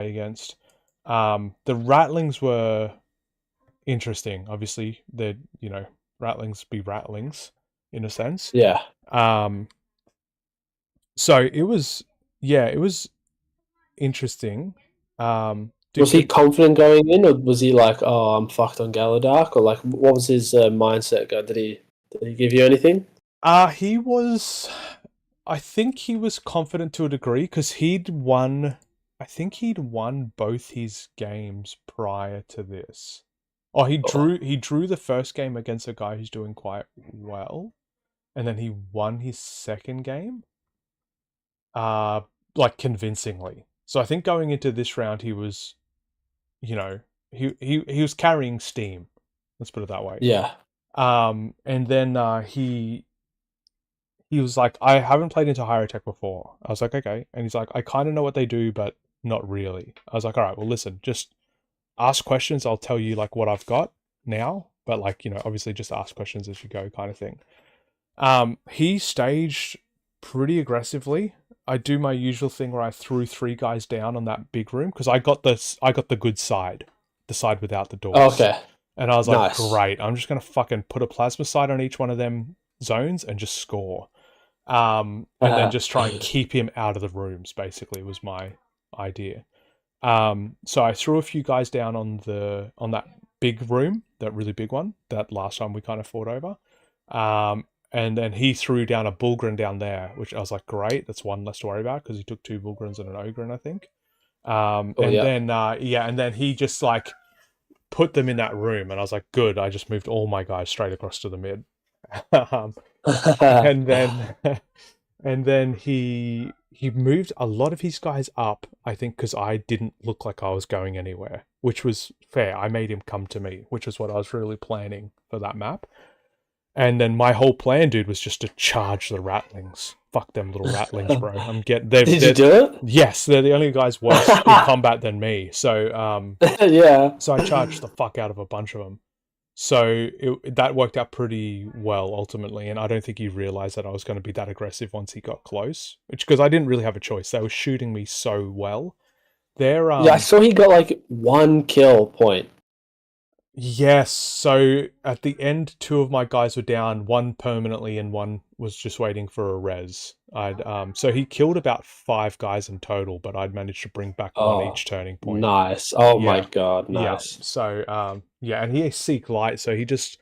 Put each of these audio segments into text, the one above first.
against. The rattlings were interesting. Obviously, rattlings be rattlings in a sense. Yeah. Um, so it was interesting. Was Dude, he confident going in, or was he like, "Oh, I'm fucked on Galadark," or like, what was his mindset? Did he give you anything? he was. I think he was confident to a degree because he'd won. I think he'd won both his games prior to this. Oh, he Oh, drew. He drew the first game against a guy who's doing quite well, and then he won his second game. Uh, like convincingly. So I think going into this round, he was, you know, he was carrying steam. Let's put it that way. yeah. And then he was like, I haven't played into higher tech before. I was like, okay. And he's like, I kind of know what they do, but not really. I was like, all right, well, listen, just ask questions. I'll tell you like what I've got now, but like, obviously just ask questions as you go kind of thing. He staged pretty aggressively. I do my usual thing where I threw three guys down on that big room because I got the good side, the side without the doors. Okay. And I was like, Nice. great, I'm just gonna fucking put a plasma sight on each one of them zones and just score. And then just try and keep him out of the rooms, basically, was my idea. So I threw a few guys down on that big room, that really big one, that last time we kind of fought over. And then he threw down a Bulgrin down there, which I was like, great, that's one less to worry about because he took two Bulgrins and an Ogrin, I think. Oh And yeah. then and then he just like put them in that room, and I was like, good, I just moved all my guys straight across to the mid. um, and then and then he moved a lot of his guys up, I think, because I didn't look like I was going anywhere, which was fair. I made him come to me, which is what I was really planning for that map. And then my whole plan, dude, was just to charge the rattlings. Fuck them little rattlings, bro. I'm getting Did you they're do yes, they're the only guys worse in it? combat than me. Yeah. So I charged the fuck out of a bunch of them. So that worked out pretty well ultimately, and I don't think he realized that I was going to be that aggressive once he got close. Which because I didn't really have a choice. They were shooting me so well. They're Yeah, I saw he got like one kill point. Yes, so at the end, two of my guys were down, one permanently and one was just waiting for a res. I'd So he killed about five guys in total, but I'd managed to bring back one Oh, each turning point. nice. Oh my Yeah, god, yeah. nice. So yeah, and he has seek light, so he just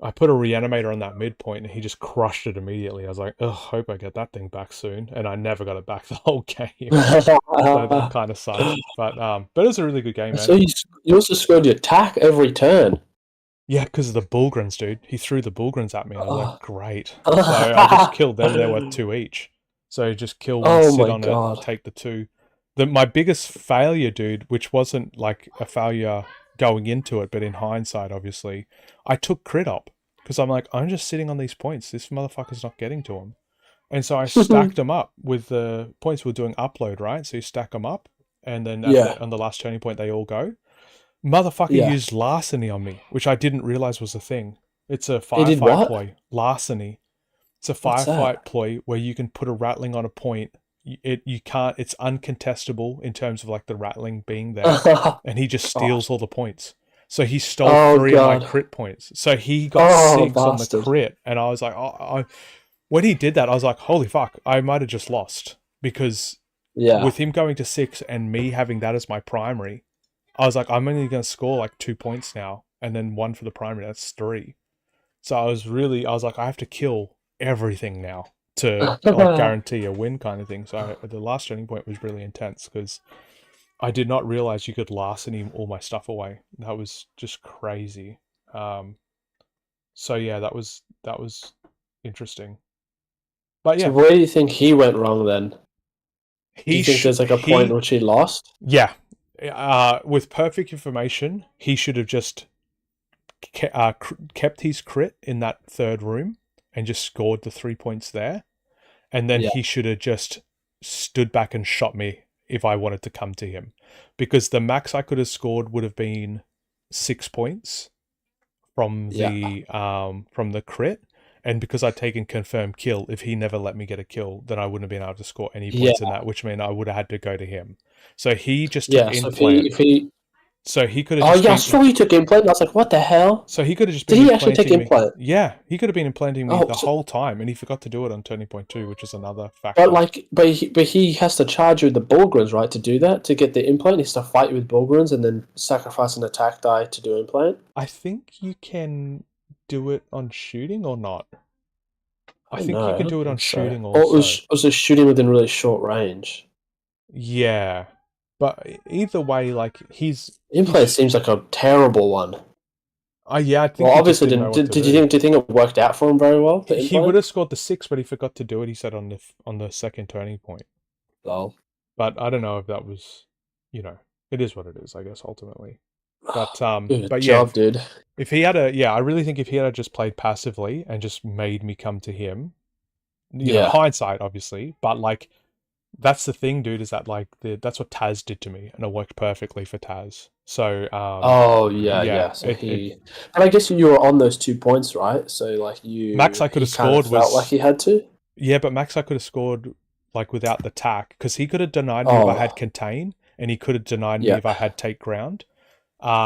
I put a reanimator on that midpoint and he just crushed it immediately. I was like, oh, hope I get that thing back soon. And I never got it back the whole game. So that kind of sucked. But it was a really good game, So man. you also scored your attack every turn. Yeah, because of the Bullgrins, dude. He threw the Bullgrins at me. I was like, Oh, great. So I just killed them. They were two each. So just kill one, oh sit my on it, god. take the two. My biggest failure, dude, which wasn't like a failure going into it, but in hindsight, obviously, I took crit up because I'm like, I'm just sitting on these points. This motherfucker's not getting to them. And so I stacked them up with the points we're doing upload, right? So you stack them up, and then Yeah, on the last turning point, they all go. Motherfucker yeah. used larceny on me, which I didn't realize was a thing. It's a He did firefight what? ploy. Larceny. It's a What's firefight that? ploy where you can put a rattling on a point. You can't. It's uncontestable in terms of like the rattling being there, and he just Oh, steals all the points. So he stole oh three of my god. crit points. So he got Oh, six on the bastard. crit, and I was like, when he did that, I was like, holy fuck, I might have just lost because Yeah. with him going to six and me having that as my primary, I was like, I'm only going to score like 2 points now, and then one for the primary. That's three. So I was like, I have to kill everything now to like guarantee a win, kind of thing. So the last turning point was really intense because I did not realize you could larceny all my stuff away. That was just crazy. Um, so yeah, that was interesting. But So yeah, where do you think he went wrong then? Do you think there's like a point in he which he lost? yeah. With perfect information, he should have just kept his crit in that third room and just scored the 3 points there. And then Yeah, he should have just stood back and shot me if I wanted to come to him. Because the max I could have scored would have been 6 points yeah. from the crit. And because I'd taken confirmed kill, if he never let me get a kill, then I wouldn't have been able to score any Yeah, points in that, which meant I would have had to go to him. So he just took yeah. So implant. if he, So he could have oh just yeah, I been. saw he took implant. And I was like, what the hell? So he could have just Did been he actually take implanting me. implant? Yeah, he could have been implanting me Oh, the whole time, and he forgot to do it on turning point 2, which is another factor. but like, but he has to charge you with the Bullgruns, right? To do that, to get the implant, he has to fight you with Bullgruns and then sacrifice an attack die to do implant. I think you can do it on shooting or not. I don't think know. you I can don't do it on think so. shooting Or also. was it shooting within really short range? Yeah, but either way, like Implant seems like a terrible one. yeah, I think Well, he just obviously, didn't know what to did you do. think? Do you think it worked out for him very well? The He would implant. have scored the 6, but he forgot to do it. He said on the second turning point. Lol. But I don't know if that was, it is what it is, I guess ultimately. But Good but yeah, job, dude. if he had I really think if he had just played passively and just made me come to him, Yeah. hindsight obviously, but like that's the thing, dude, is that like that's what Taz did to me, and it worked perfectly for Taz. So Oh yeah, yeah, yeah. So he, and I guess you were on those 2 points, right? So like Max I could he have kind of scored felt like was he had to. yeah, but Max I could have scored like without the tack, because he could have denied me if I had Oh contain, and he could have denied me yeah, if I had take ground.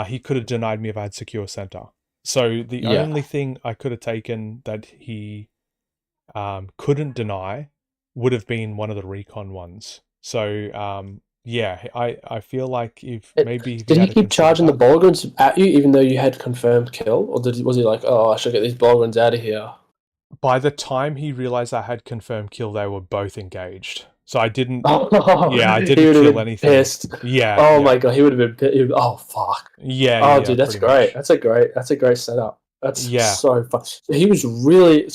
He could have denied me if I had secure center. So the yeah. only thing I could have taken that he couldn't deny would have been one of the recon ones. So yeah, I feel like if Did he he had to keep consider charging the that. Bolgrins at you even though you had confirmed kill, or was he like, oh, I should get these Bolgrins out of here? By the time he realized I had confirmed kill, they were both engaged. So I didn't. Oh, Yeah, I he didn't would have kill been anything. pissed. Yeah, Oh yeah, my god, he would have been. Oh fuck. Oh, yeah, dude, that's pretty great. much. That's a great setup. That's Yeah. so fun. So he was really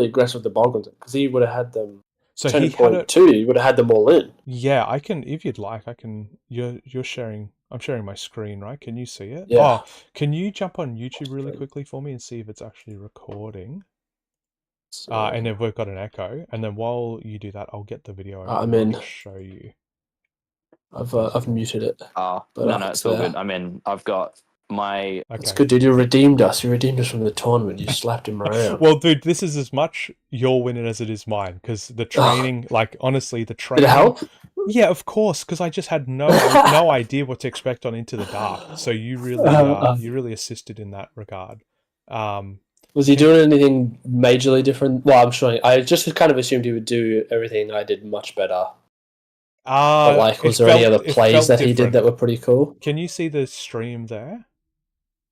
aggressive with the Bolgrins because he would have had them So he turning had point a. two. He would have had them all in. Yeah, I can. If you'd like, I can. You're sharing. I'm sharing my screen, right? Can you see it? Yeah. Oh, can you jump on YouTube really quickly for me and see if it's actually recording? And So then we've got an echo. And then while you do that, I'll get the video I'm open and I'll in. just show you I've as well. muted it, Oh, but no, it's it's all there. good. I mean, I've got my. That's Okay. good, dude. You redeemed us. You redeemed us from the tournament. You slapped him around. Well, dude, this is as much your winning as it is mine, because the training, like honestly, the Did it training. help? Yeah, of course, because I just had no idea what to expect on Into the Dark. So you really assisted in that regard. Was he doing anything majorly different? Well, I'm sure. I just kind of assumed he would do everything I did much better. But like, was there any other It plays felt that he did different. that were pretty cool? Can you see the stream there?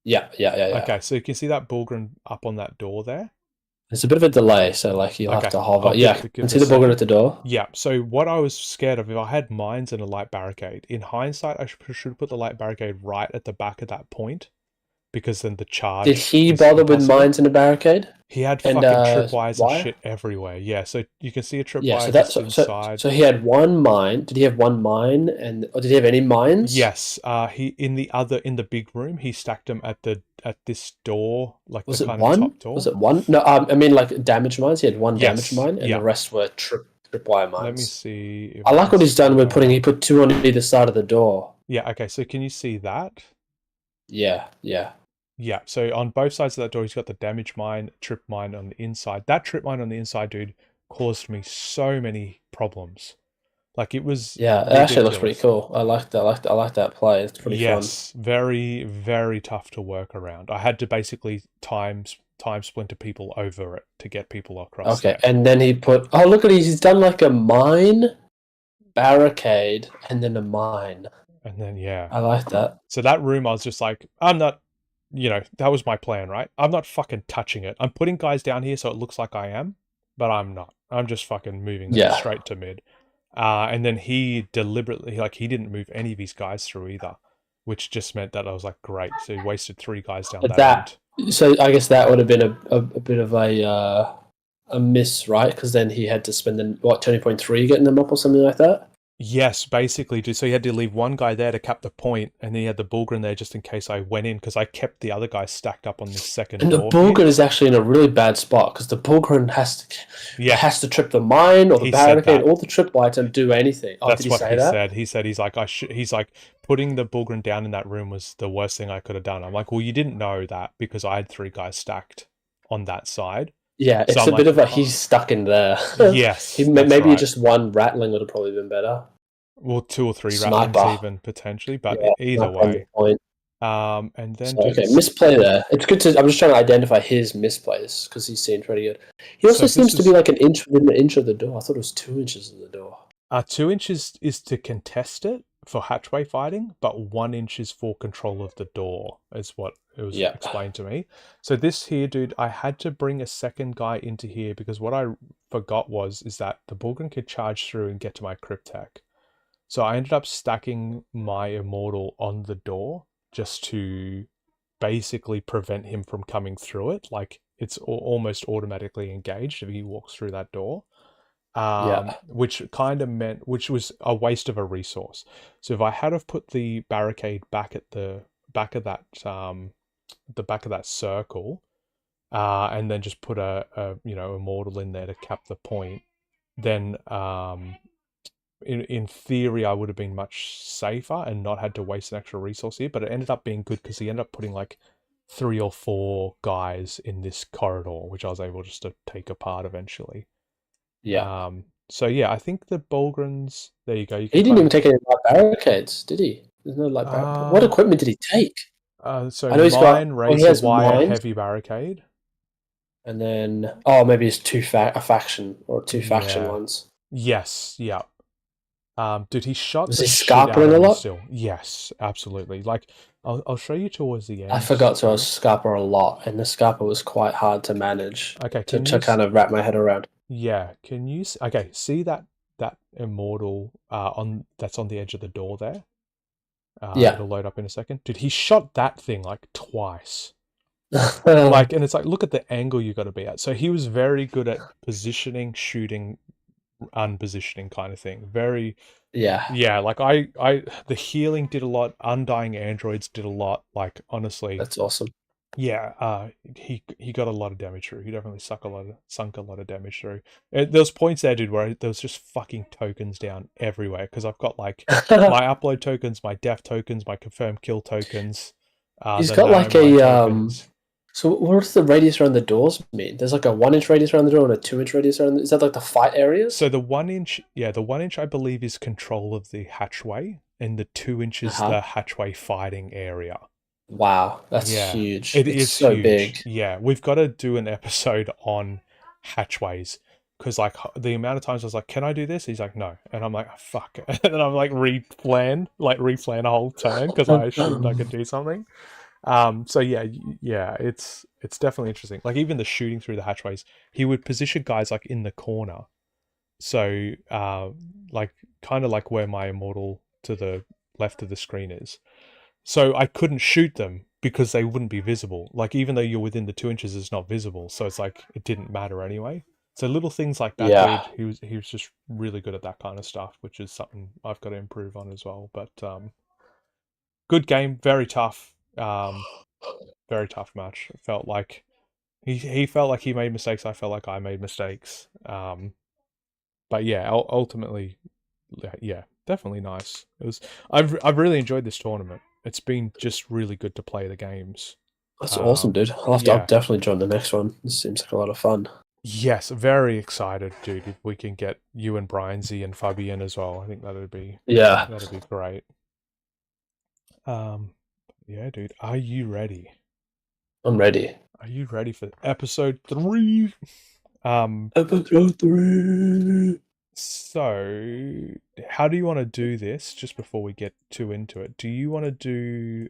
Yeah. Okay, so you can see that Bulgren up on that door there. There's a bit of a delay, so like you'll have to hover. I'll Yeah, give I give can it see a the Bulgren second. at the door. Yeah, so what I was scared of, if I had mines and a light barricade, in hindsight, I should put the light barricade right at the back of that point, because then the charge Did he is bother with impossible. mines in a barricade? He had And fucking tripwires and wire? shit everywhere. Yeah, so you can see a Yeah, so tripwire that just so, so inside. so he had one mine. Did he have one mine or did he have any mines? Yes, he in the big room, he stacked them at this door, like Was the it kind of one? top door. Was it one? No, I mean like damage mines. He had one damage Yes, mine, and yeah. the rest were tripwire mines. Let me see. If I like can what he's done with spot- he put two on either side of the door. Yeah. Okay. So can you see that? Yeah. Yeah. So on both sides of that door, he's got the damage mine, trip mine on the inside. That trip mine on the inside, dude, caused me so many problems. Like it was. Yeah, it ridiculous. actually looks pretty cool. I like that. I like that play. It's pretty fun. Yes, very, very tough to work around. I had to basically time splinter people over it to get people across. Okay, there. and then he put. Oh, look at he's done like a mine, barricade, and then a mine. And then yeah, I like that. So that room, I was just like, I'm not. That was my plan, right? I'm not fucking touching it. I'm putting guys down here so it looks like I am, but I'm not. I'm just fucking moving them straight to mid. And then he deliberately, like, he didn't move any of his guys through either, which just meant that I was like, great. So he wasted 3 guys down that end. So I guess that would have been a bit of a miss, right? Because then he had to spend turning point 3 getting them up or something like that. Yes, basically. So he had to leave one guy there to cap the point, and then he had the Bulgren there just in case I went in, because I kept the other guys stacked up on this second door. And the Bulgren is actually in a really bad spot, because the Bulgren has to trip the mine or the barricade or the tripwire to do anything. Oh, That's what he said. He said he's like putting the Bulgren down in that room was the worst thing I could have done. I'm like, well, you didn't know that because I had 3 guys stacked on that side. Yeah, So it's I'm a bit like, of a he's stuck in there. yes, that's Maybe right. just one rattling would have probably been better. Well, 2 or 3 rattlings Sniper. even potentially, but Yeah, either sniper on the way. point. And then, So, dude, okay, misplay there. It's good to. I'm just trying to identify his misplays because he seemed pretty good. He also so this seems to be is like an inch within an inch of the door. I thought it was 2 inches of the door. 2 inches is to contest it for hatchway fighting, but 1 inch is for control of the door, is what it was Yeah, explained to me. So this here, dude, I had to bring a second guy into here because what I forgot is that the Bulgrin could charge through and get to my Cryptek. So I ended up stacking my Immortal on the door just to basically prevent him from coming through it. Like it's almost automatically engaged if he walks through that door. yeah, Which kind of meant, which was a waste of a resource. So if I had have put the barricade back at the back of that, the back of that circle, and then just put a Immortal in there to cap the point, then in theory I would have been much safer and not had to waste an extra resource here. But it ended up being good because he ended up putting like 3 or 4 guys in this corridor, which I was able just to take apart eventually. yeah. So yeah, I think the Bulgrins. There you go. You He can didn't kind even of. take any light barricades, did he? There's no light barricade. What Uh, equipment did he take? so I know he's got. mine Oh, he razor has wire mines, heavy barricade. and then maybe it's a faction or two faction Yeah. ones. Yes. Yeah. Dude, he shot Was the he shit out scarpering of a me lot? still. Yes, absolutely. Like, I'll show you towards the I end. forgot to have Too. Scarper a lot, and the Scarper was quite hard to manage Okay, to kind of wrap my head around. Yeah, can you? Okay, see that Immortal on that's on the edge of the door there. Yeah. It'll load up in a second. Dude, he shot that thing like twice. Like, and it's like, look at the angle you got to be at. So he was very good at positioning, shooting, unpositioning kind of thing. Very, Yeah, yeah. Like the healing did a lot. Undying androids did a lot. Like honestly, that's awesome. yeah. He got a lot of damage through. He definitely sunk a lot of damage through. There was points there, dude, where there was just fucking tokens down everywhere because I've got like my upload tokens, my death tokens, my confirmed kill tokens, He's the got like nanomine tokens. So what's the radius around the doors mean? There's like a 1 inch radius around the door and a 2 inch radius around. Is that like the fight areas? So the 1 inch, yeah, the 1 inch I believe is control of the hatchway, and the 2 inch is Uh-huh. the hatchway fighting area. Wow, that's Yeah, huge. it It's is so huge. big. Yeah, we've got to do an episode on hatchways because like the amount of times I was like, "Can I do this?" He's like, "No," and I'm like, "Fuck," and then I'm like replan a whole turn because I assumed I could do something. So yeah, yeah, it's definitely interesting. Like even the shooting through the hatchways, he would position guys like in the corner. So like kind of like where my Immortal to the left of the screen is. So I couldn't shoot them because they wouldn't be visible. Like even though you're within the 2 inches, it's not visible. So it's like it didn't matter anyway. So little things like that, dude. Yeah. He was just really good at that kind of stuff, which is something I've got to improve on as well. But good game, very tough. Very tough match. It felt like he felt like he made mistakes. I felt like I made mistakes. But yeah, ultimately, yeah, definitely nice. It was. I've really enjoyed this tournament. It's been just really good to play the games. That's awesome, dude. I'll Yeah. definitely join the next one. This seems like a lot of fun. Yes, very excited, dude. If we can get you and Brian Z and Fabian as well, I think that'd be Yeah, great. Yeah, dude. Are you ready? I'm ready. Are you ready for episode 3? Episode 3. So, how do you want to do this? Just before we get too into it, do you want to do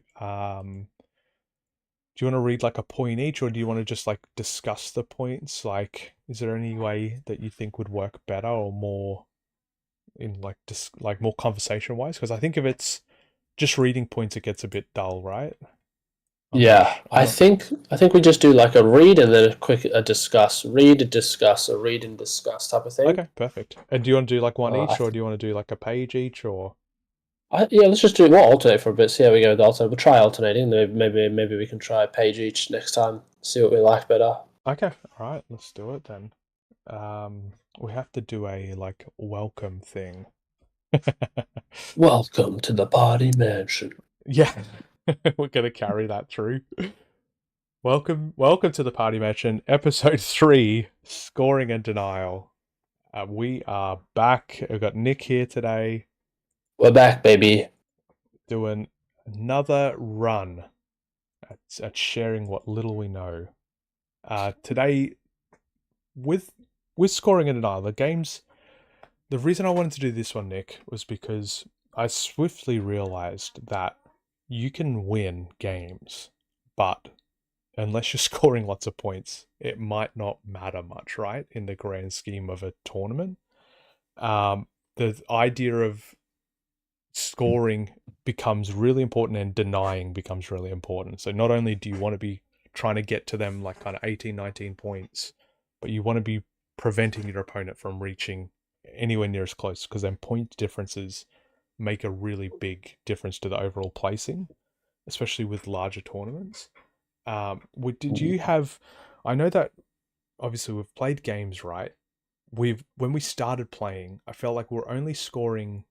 do you want to read like a point each, or do you want to just like discuss the points? Like, is there any way that you think would work better or more in like like more conversation wise? Because I think if it's just reading points, it gets a bit dull, right? Yeah, I think we just do like a read and then a quick discuss, read, a discuss, a read and discuss type of thing. Okay, perfect. And do you want to do like one each, I or do you want to do like a page each, or? Yeah, let's just do it. We'll alternate for a bit. See how we go with alternate. We'll try alternating. Maybe we can try a page each next time. See what we like better. Okay, all right, let's do it then. We have to do a like welcome thing. Welcome to the party mansion. Yeah, we're gonna carry that through. Welcome to the Party Mansion, episode 3, Scoring and Denial. We are back. We've got Nick here today. We're back, baby. Doing another run at sharing what little we know. Today, with Scoring and Denial, the reason I wanted to do this one, Nick, was because I swiftly realized that you can win games, but unless you're scoring lots of points, it might not matter much, right? In the grand scheme of a tournament. The idea of scoring becomes really important and denying becomes really important. So not only do you want to be trying to get to them like kind of 18, 19 points, but you want to be preventing your opponent from reaching anywhere near as close, because then point differences make a really big difference to the overall placing, especially with larger tournaments. Did you have? I know that obviously we've played games, right? When we started playing, I felt like we're only scoring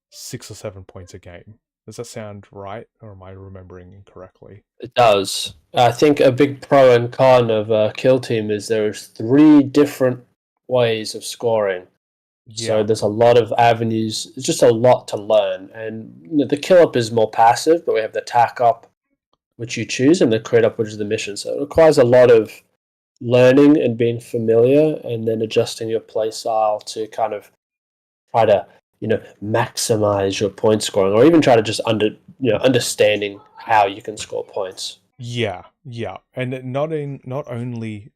6 or 7 points a game. Does that sound right, or am I remembering incorrectly? It does. I think a big pro and con of Kill Team is there's 3 different ways of scoring. So Yeah, there's a lot of avenues. It's just a lot to learn. And the kill up is more passive, but we have the tack up, which you choose, and the crit up, which is the mission. So it requires a lot of learning and being familiar, and then adjusting your play style to kind of try to maximize your point scoring, or even try to just understanding how you can score points. yeah, and not only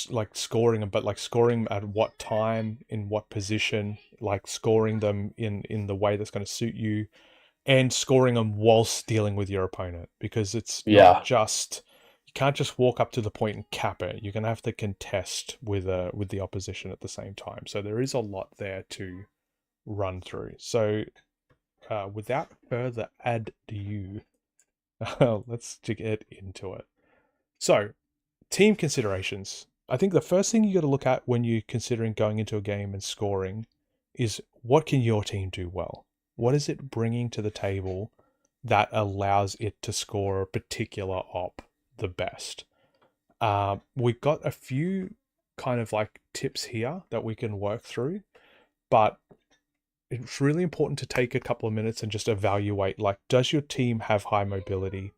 like scoring them, but like scoring at what time, in what position, like scoring them in the way that's going to suit you, and scoring them whilst dealing with your opponent, because it's not Yeah. just, you can't just walk up to the point and cap it. You're gonna have to contest with the opposition at the same time. So there is a lot there to run through. So without further ado, let's get into it. So team considerations. I think the first thing you got to look at when you're considering going into a game and scoring is, what can your team do well? What is it bringing to the table that allows it to score a particular op the best? We've got a few kind of like tips here that we can work through, but it's really important to take a couple of minutes and just evaluate, like, does your team have high mobility?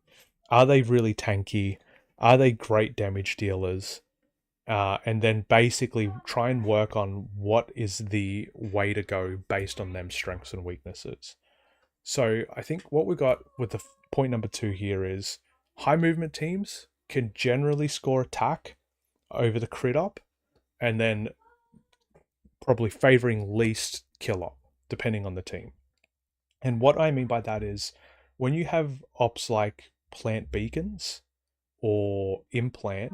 Are they really tanky? Are they great damage dealers? And then basically try and work on what is the way to go based on them strengths and weaknesses. So I think what we got with the point number 2 here is, high movement teams can generally score attack over the crit op, and then probably favoring least kill op, depending on the team. And what I mean by that is, when you have ops like plant beacons or implant,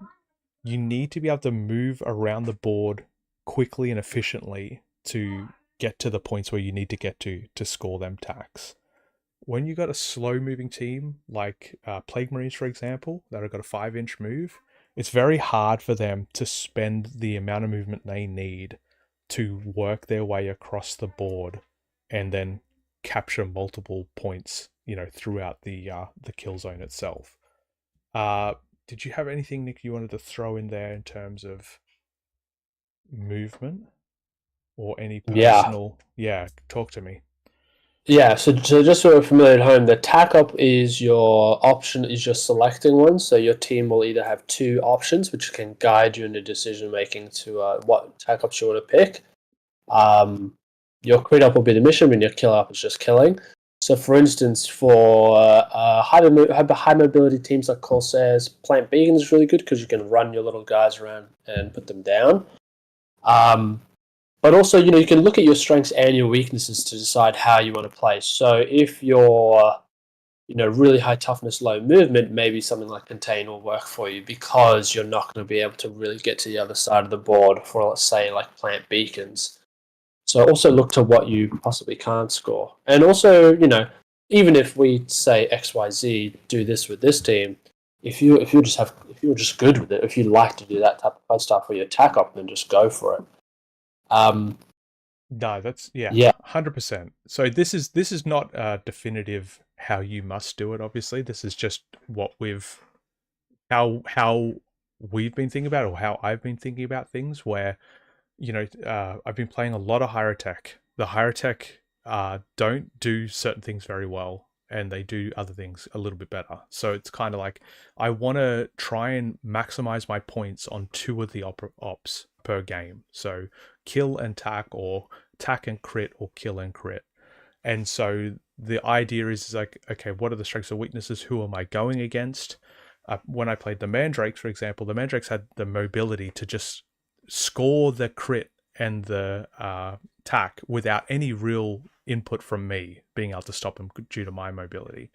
you need to be able to move around the board quickly and efficiently to get to the points where you need to get to score them tacks. When you got a slow moving team like Plague Marines, for example, that have got a 5-inch move, it's very hard for them to spend the amount of movement they need to work their way across the board and then capture multiple points, throughout the kill zone itself. Did you have anything, Nick, you wanted to throw in there in terms of movement or any Yeah. personal? Yeah, talk to me. Yeah, so just so we're familiar at home, the tack up is your option, is your selecting one. So your team will either have 2 options, which can guide you in the decision making to what tack ups you want to pick. Your crit up will be the mission, and your kill up is just killing. So, for instance, for high mobility teams like Corsairs, Plant Beacon is really good because you can run your little guys around and put them down. But also, you can look at your strengths and your weaknesses to decide how you want to play. So, if you're really high toughness, low movement, maybe something like Contain will work for you, because you're not going to be able to really get to the other side of the board for, let's say, like Plant Beacons. So also look to what you possibly can't score. And also, even if we say XYZ, do this with this team, if you're just good with it, if you like to do that type of stuff for your attack up, then just go for it. No, that's Yeah. 100%. So this is not definitive how you must do it. Obviously, this is just what we've how we've been thinking about it, or how I've been thinking about things, where I've been playing a lot of higher tech. The higher tech don't do certain things very well, and they do other things a little bit better. So it's kind of like I want to try and maximize my points on two of the ops per game. So kill and tack, or tack and crit, or kill and crit. And so the idea is like, okay, what are the strengths and weaknesses? Who am I going against? When I played the Mandrakes, for example, the Mandrakes had the mobility to just score the crit and the tack without any real input from me being able to stop them due to my mobility.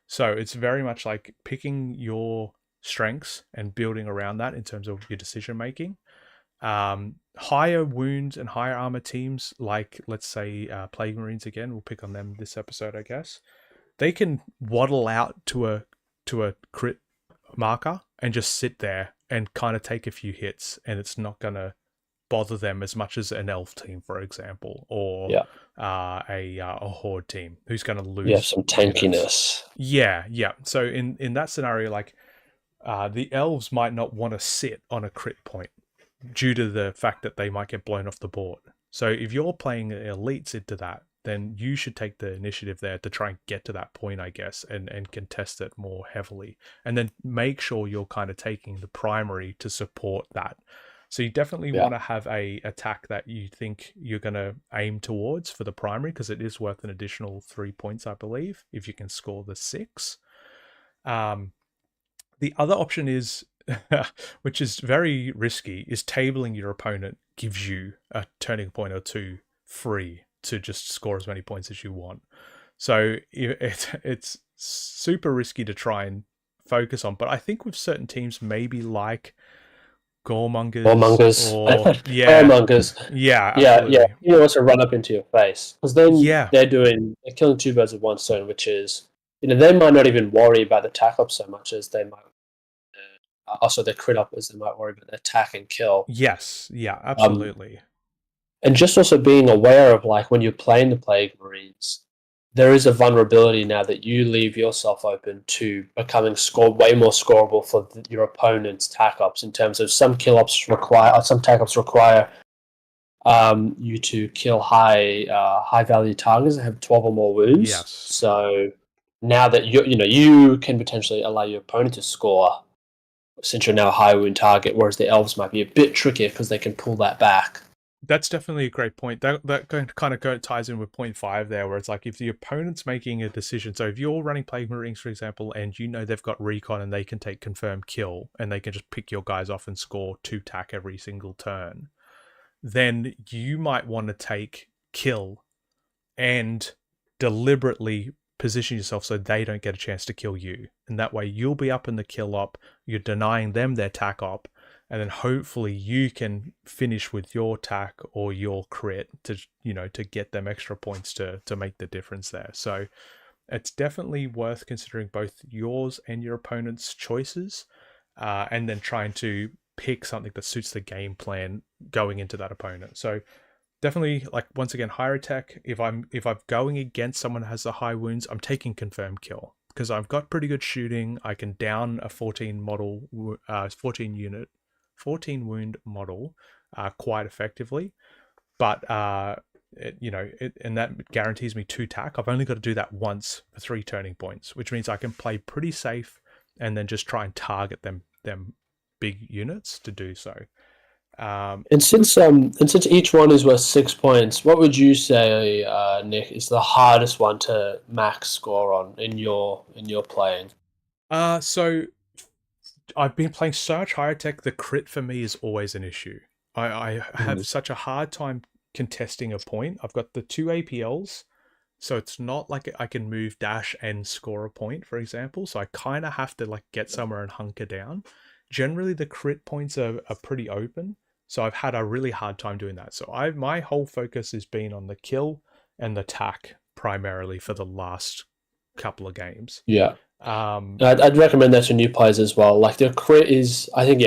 So it's very much like picking your strengths and building around that in terms of your decision making. Higher wounds and higher armor teams, like let's say Plague Marines again, we'll pick on them this episode, I guess. They can waddle out to a crit marker and just sit there and kind of take a few hits, and it's not gonna bother them as much as an elf team, for example, or a horde team who's going to lose. Some tankiness. Yeah. So in that scenario, like the elves might not want to sit on a crit point due to the fact that they might get blown off the board. So if you're playing elites into that, then you should take the initiative there to try and get to that point, I guess, and contest it more heavily. And then make sure you're kind of taking the primary to support that. So you definitely want to have a attack that you think you're going to aim towards for the primary, because it is worth an additional 3 points, I believe, if you can score the 6. The other option is, which is very risky, is tabling your opponent gives you a turning point or two free to just score as many points as you want. So it's super risky to try and focus on. But I think with certain teams, maybe like Goremongers. Goremongers. Yeah. You know, what's to run up into your face, because then they're killing two birds with one stone, which is, they might not even worry about the tack up so much as they might also their crit up, as they might worry about their attack and kill. Yes, yeah, absolutely. And just also being aware of, like, when you're playing the Plague Marines, there is a vulnerability now that you leave yourself open to becoming way more scoreable for your opponent's tack ups, in terms of some tack ups require you to kill high value targets that have 12 or more wounds. Yes. So now that you can potentially allow your opponent to score, since you're now a high wound target, whereas the elves might be a bit trickier because they can pull that back. That's definitely a great point. That kind of ties in with point 5 there, where it's like, if the opponent's making a decision, so if you're running Plague Marines, for example, and they've got recon and they can take confirmed kill, and they can just pick your guys off and score 2 tack every single turn, then you might want to take kill and deliberately position yourself so they don't get a chance to kill you. And that way you'll be up in the kill op, you're denying them their tack op, and then hopefully you can finish with your tack or your crit to get them extra points to make the difference there. So it's definitely worth considering both yours and your opponent's choices, and then trying to pick something that suits the game plan going into that opponent. So definitely, like, once again, higher attack. If I'm going against someone who has the high wounds, I'm taking confirmed kill, because I've got pretty good shooting. I can down a 14 wound model quite effectively, but and that guarantees me 2 tack. I've only got to do that once for 3 turning points, which means I can play pretty safe and then just try and target them big units to do so. And since each one is worth 6 points, what would you say, Nick, is the hardest one to max score on in your playing? So I've been playing so much higher tech. The crit for me is always an issue. I have such a hard time contesting a point. I've got the 2 APLs, so it's not like I can move dash and score a point, for example. So I kind of have to get somewhere and hunker down. Generally, the crit points are pretty open, so I've had a really hard time doing that. So my whole focus has been on the kill and the tack primarily for the last couple of games. Yeah. I'd recommend that to new players as well. Like, the crit is, I think,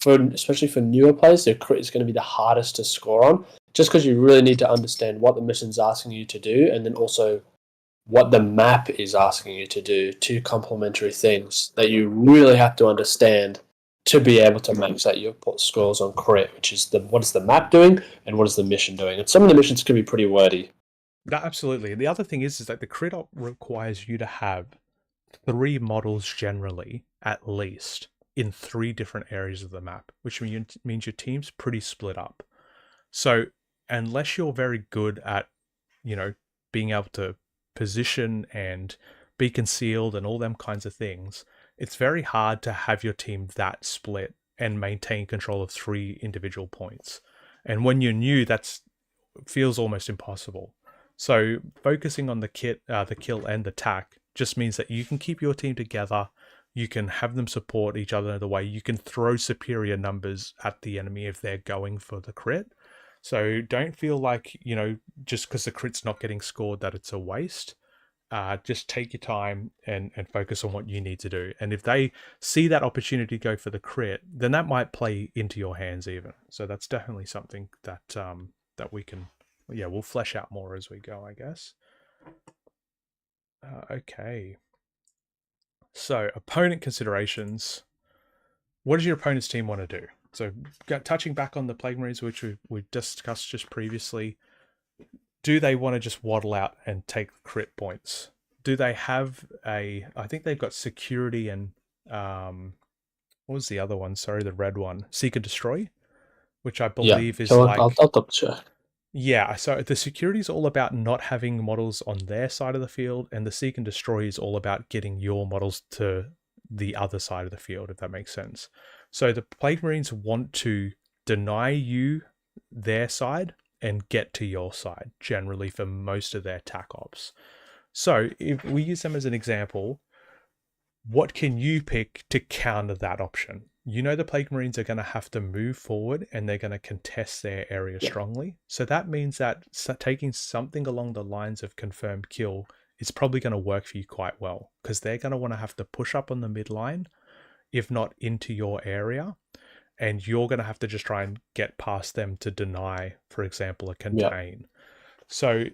especially for newer players, the crit is going to be the hardest to score on, just because you really need to understand what the mission's asking you to do, and then also what the map is asking you to do, two complementary things that you really have to understand to be able to max out your scores on crit, which is what is the map doing and what is the mission doing. And some of the missions can be pretty wordy. Absolutely. The other thing is that the crit op requires you to have 3 models generally, at least, in 3 different areas of the map, which means your team's pretty split up. So unless you're very good at, being able to position and be concealed and all them kinds of things, it's very hard to have your team that split and maintain control of 3 individual points. And when you're new, that feels almost impossible. So focusing on the kill and the tack just means that you can keep your team together. You can have them support each other in the way. You can throw superior numbers at the enemy if they're going for the crit. So don't feel like, just because the crit's not getting scored that it's a waste. Just take your time and focus on what you need to do. And if they see that opportunity to go for the crit, then that might play into your hands even. So that's definitely something that that we can, we'll flesh out more as we go, I guess. Okay. So opponent considerations. What does your opponent's team want to do? So touching back on the Plague Marines, which we discussed just previously, do they want to just waddle out and take crit points? Do they have I think they've got security and, what was the other one? Sorry, the red one. Seek and Destroy, which I believe is so like... I'll double check. Yeah, so the security is all about not having models on their side of the field, and the Seek and Destroy is all about getting your models to the other side of the field, if that makes sense. So the Plague Marines want to deny you their side and get to your side, generally, for most of their tac ops. So if we use them as an example, what can you pick to counter that option? The Plague Marines are going to have to move forward and they're going to contest their area strongly. So that means that taking something along the lines of confirmed kill is probably going to work for you quite well, because they're going to want to have to push up on the midline, if not into your area. And you're going to have to just try and get past them to deny, for example, a contain. So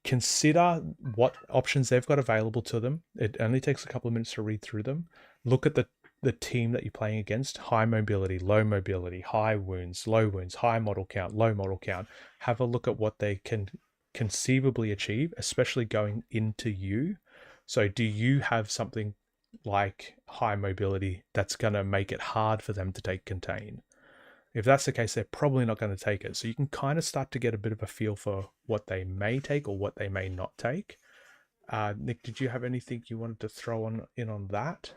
consider what options they've got available to them. It only takes a couple of minutes to read through them. Look at the team that you're playing against. High mobility, low mobility, high wounds, low wounds, high model count, low model count. Have a look at what they can conceivably achieve, especially going into you. So do you have something like high mobility that's going to make it hard for them to take contain? If that's the case, they're probably not going to take it. So you can kind of start to get a bit of a feel for what they may take or what they may not take. Nick, did you have anything you wanted to throw in on that?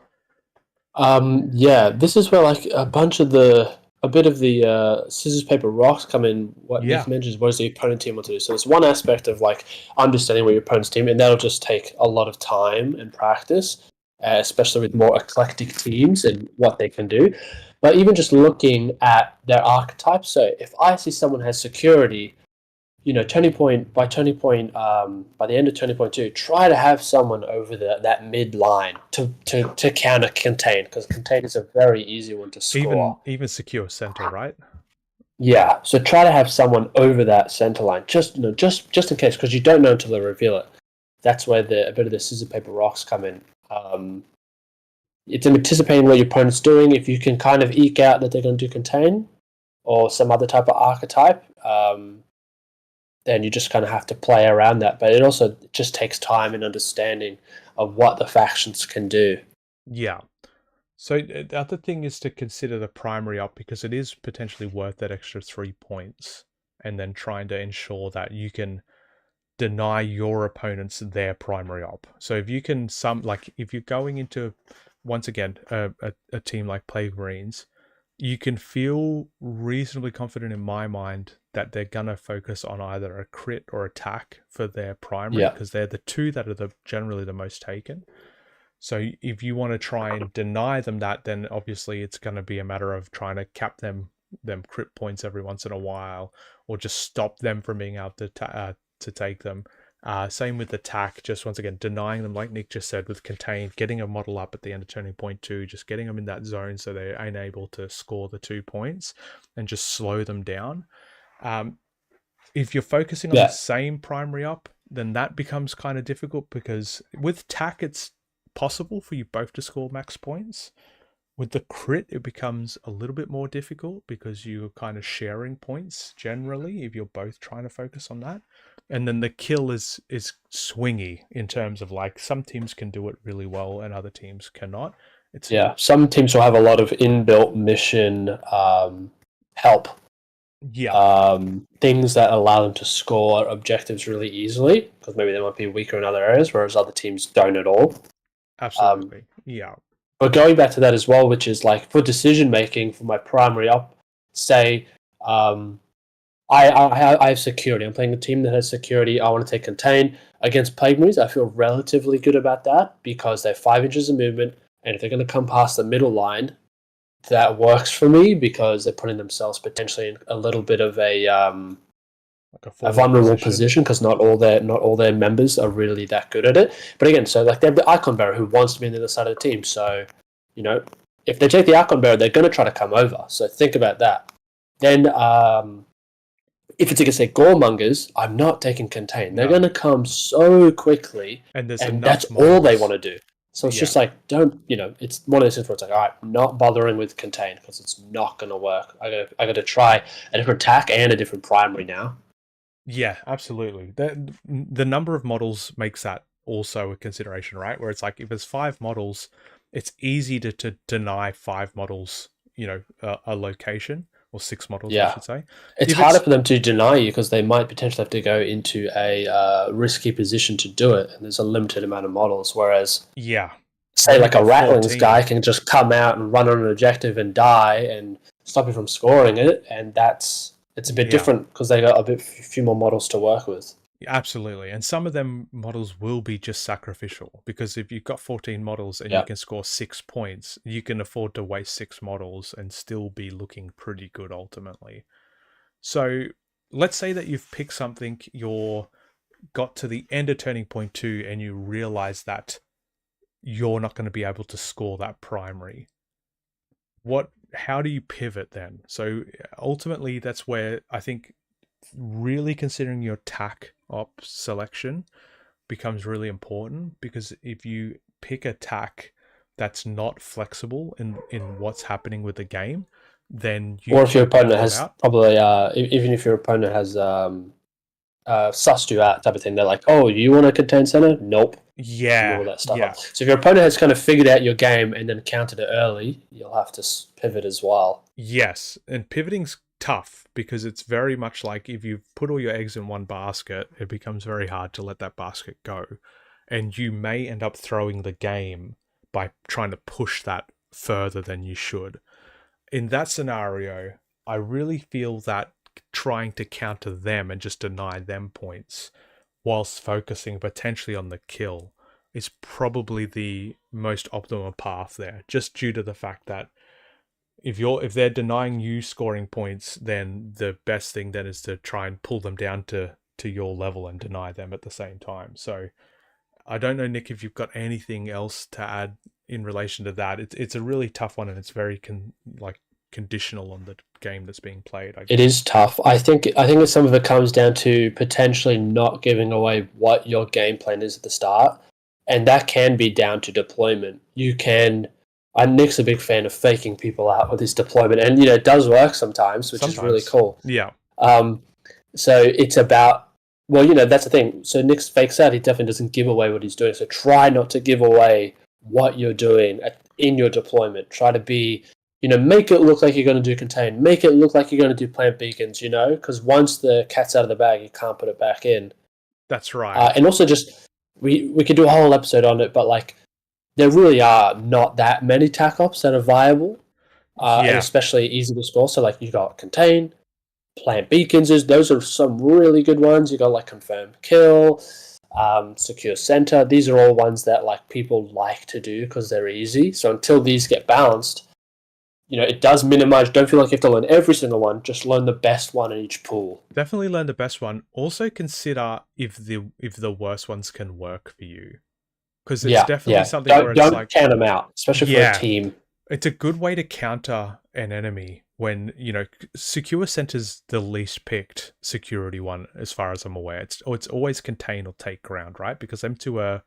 This is where like a bit of the scissors paper rocks come in. What Nick mentions, what does the opponent team want to do? So it's one aspect of like understanding what your opponent's team, and that'll just take a lot of time and practice, especially with more eclectic teams and what they can do. But even just looking at their archetypes, so if I see someone has security, turning point, by the end of turning point 2, try to have someone over that mid line to counter contain, because contain is a very easy one to score. Even secure center, right? Yeah, so try to have someone over that center line, just in case, because you don't know until they reveal it. That's where a bit of the scissor paper rocks come in. It's anticipating what your opponent's doing. If you can kind of eke out that they're going to do contain or some other type of archetype, then you just kind of have to play around that. But it also just takes time and understanding of what the factions can do. Yeah. So the other thing is to consider the primary op, because it is potentially worth that extra 3 points, and then trying to ensure that you can deny your opponents their primary op. So if you can if you're going into, once again, a team like Plague Marines, you can feel reasonably confident in my mind that they're going to focus on either a crit or attack for their primary, because they're the two that are generally the most taken. So if you want to try and deny them that, then obviously it's going to be a matter of trying to cap them crit points every once in a while, or just stop them from being able to take them. Same with attack, just once again denying them, like Nick just said, with contain, getting a model up at the end of turning point 2, just getting them in that zone so they're unable to score the 2 points, and just slow them down. If you're focusing on the same primary up, then that becomes kind of difficult, because with tack, it's possible for you both to score max points. With the crit, it becomes a little bit more difficult because you're kind of sharing points generally if you're both trying to focus on that. And then the kill is swingy in terms of like some teams can do it really well and other teams cannot. Some teams will have a lot of inbuilt mission help. Things that allow them to score objectives really easily, because maybe they might be weaker in other areas, whereas other teams don't at all. Absolutely. Yeah. But going back to that as well, which is like for decision making for my primary up, say I have security. I'm playing a team that has security. I want to take contain against Plague Marines. I feel relatively good about that because they have 5 inches of movement, and if they're going to come past the middle line, that works for me because they're putting themselves potentially in a little bit of a vulnerable position because not all their members are really that good at it. But again, so like they have the Icon Bearer who wants to be on the other side of the team. So, if they take the Icon Bearer, they're going to try to come over. So think about that. Then, if it's against say Goremongers, I'm not taking contain. They're going to come so quickly, and that's all they want to do. So it's just like, it's one of those things where it's like, all right, I'm not bothering with contain because it's not going to work. I got to try a different attack and a different primary now. Yeah, absolutely. The number of models makes that also a consideration, right? Where it's like, if there's 5 models, it's easy to deny 5 models, a location, or 6 models, I should say. It's harder for them to deny you because they might potentially have to go into a risky position to do it, and there's a limited amount of models. Whereas, say like a Rattlings guy can just come out and run on an objective and die and stop you from scoring it, and it's a bit different because they got a few more models to work with. Absolutely. And some of them models will be just sacrificial, because if you've got 14 models and you can score 6 points, you can afford to waste 6 models and still be looking pretty good ultimately. So let's say that you've picked something, you're got to the end of turning point 2 and you realize that you're not going to be able to score that primary. How do you pivot then? So ultimately, that's where I think really considering your tack op selection becomes really important, because if you pick a tack that's not flexible in what's happening with the game, then or if your opponent has probably even if your opponent has sussed you out type of thing, they're like, oh, you want to contain center? Nope. All that stuff up. So if your opponent has kind of figured out your game and then countered it early, you'll have to pivot as well. Yes, and pivoting's tough because it's very much like if you put all your eggs in one basket, it becomes very hard to let that basket go, and you may end up throwing the game by trying to push that further than you should. In that scenario, I really feel that trying to counter them and just deny them points whilst focusing potentially on the kill is probably the most optimal path there, just due to the fact that if they're denying you scoring points, then the best thing then is to try and pull them down to your level and deny them at the same time. So I don't know, Nick, if you've got anything else to add in relation to that. It's a really tough one, and it's very conditional on the game that's being played. It is tough. I think some of it comes down to potentially not giving away what your game plan is at the start, and that can be down to deployment. Nick's a big fan of faking people out with his deployment, and it does work sometimes, which is really cool. Yeah. So it's about, that's the thing. So Nick fakes out. He definitely doesn't give away what he's doing. So try not to give away what you're doing in your deployment. Try to be, make it look like you're going to do contain. Make it look like you're going to do plant beacons, because once the cat's out of the bag, you can't put it back in. That's right. And also just, we could do a whole episode on it, but there really are not that many tac ops that are viable, and especially easy to score. So you got contain, plant beacons, those are some really good ones. You got confirm kill, secure center. These are all ones that people like to do because they're easy. So until these get balanced, it does minimize. Don't feel like you have to learn every single one. Just learn the best one in each pool. Definitely learn the best one. Also consider if the worst ones can work for you, because it's definitely something where it's don't count them out, especially for a team. It's a good way to counter an enemy when, secure center's the least picked security one as far as I'm aware. It's always contain or take ground, right? Because them two are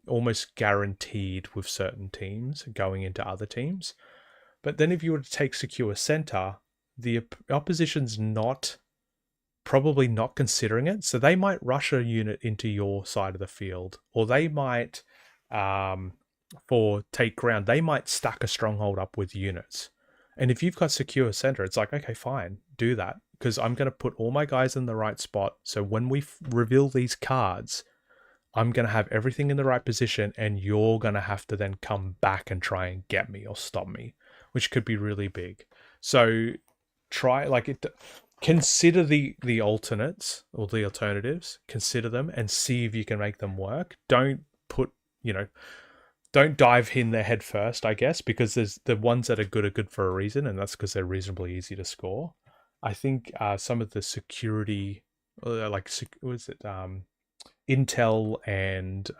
almost guaranteed with certain teams going into other teams. But then if you were to take secure center, the opposition's probably not considering it. So they might rush a unit into your side of the field, or they might, for take ground, they might stack a stronghold up with units. And if you've got secure center, it's like, okay, fine, do that. Because I'm going to put all my guys in the right spot. So when we reveal these cards, I'm going to have everything in the right position, and you're going to have to then come back and try and get me or stop me, which could be really big. So consider the alternates or the alternatives, consider them and see if you can make them work. Don't dive in their head first, I guess, because there's the ones that are good for a reason, and that's because they're reasonably easy to score. I think some of the security, Intel and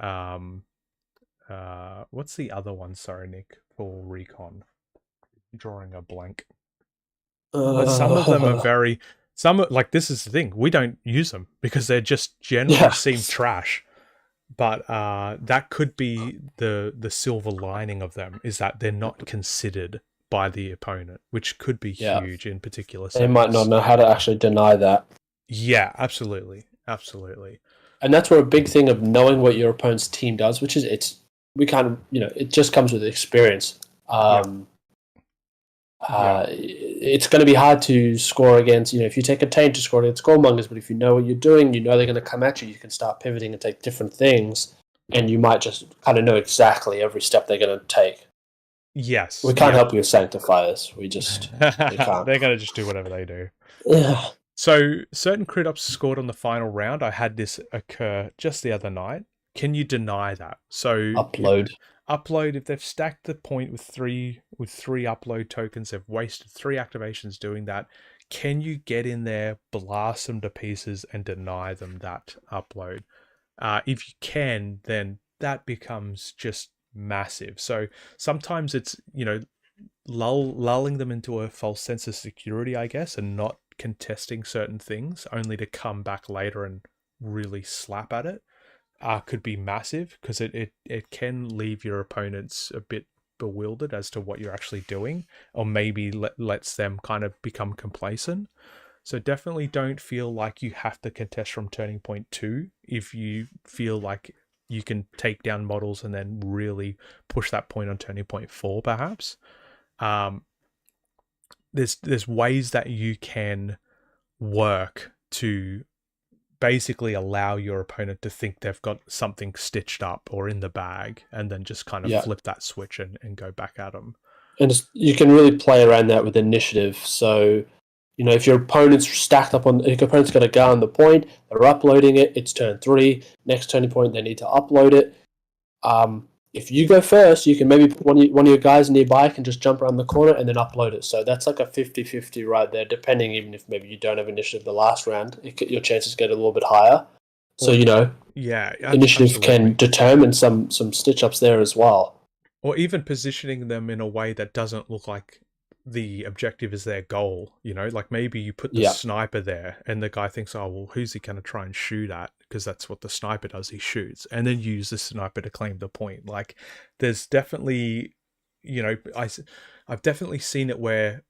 what's the other one? Sorry, Nick, for recon. Drawing a blank. But some of them are this is the thing, we don't use them because they're just generally seem trash. But that could be the silver lining of them, is that they're not considered by the opponent, which could be huge in particular settings. They might not know how to actually deny that. Yeah, absolutely. And that's where a big thing of knowing what your opponent's team does, which is it just comes with experience. It's going to be hard to score against, if you take a taint to score against scoremongers, but if you know what you're doing, they're going to come at you, you can start pivoting and take different things, and you might just kind of know exactly every step they're going to take. Yes. We can't help you with sanctifiers. We can't. They're going to just do whatever they do. Yeah. So, certain crit ops scored on the final round, I had this occur just the other night. Can you deny that? So upload, if they've stacked the point with three upload tokens, they've wasted 3 activations doing that, can you get in there, blast them to pieces, and deny them that upload? If you can, then that becomes just massive. So sometimes it's, lulling them into a false sense of security, I guess, and not contesting certain things, only to come back later and really slap at it. Could be massive, because it can leave your opponents a bit bewildered as to what you're actually doing, or maybe lets them kind of become complacent. So definitely don't feel like you have to contest from turning point 2 if you feel like you can take down models and then really push that point on turning point 4, perhaps. There's ways that you can work to basically allow your opponent to think they've got something stitched up or in the bag, and then just kind of flip that switch and go back at them. And you can really play around that with initiative. So, if your opponent's stacked up if your opponent's got a guy on the point, they're uploading it, it's turn 3, next turning point, they need to upload it. If you go first, you can maybe put one of your guys nearby can just jump around the corner and then upload it. So that's like a 50-50 right there, depending, even if maybe you don't have initiative the last round, your chances get a little bit higher. So, initiative absolutely can determine some stitch-ups there as well. Or even positioning them in a way that doesn't look like the objective is their goal, like maybe you put the sniper there and the guy thinks, oh, well, who's he going to try and shoot at? Because that's what the sniper does, he shoots, and then use the sniper to claim the point. Like, there's definitely, I've definitely seen it where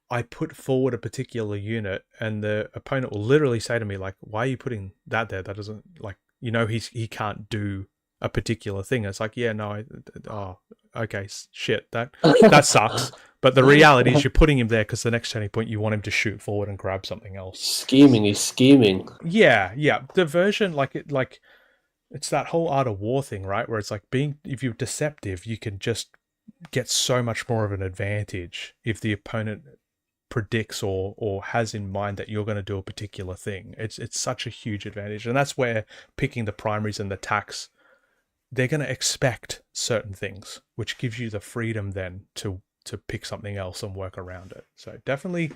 I put forward a particular unit and the opponent will literally say to me, like, why are you putting that there? That doesn't, like, he can't do a particular thing. It's like, okay, shit, that sucks. But the reality is you're putting him there because the next turning point you want him to shoot forward and grab something else. He's scheming. Yeah. Diversion, it's that whole art of war thing, right? Where it's like if you're deceptive, you can just get so much more of an advantage if the opponent predicts or has in mind that you're going to do a particular thing. It's such a huge advantage. And that's where picking the primaries and the tax, they're going to expect certain things, which gives you the freedom then to pick something else and work around it. So definitely,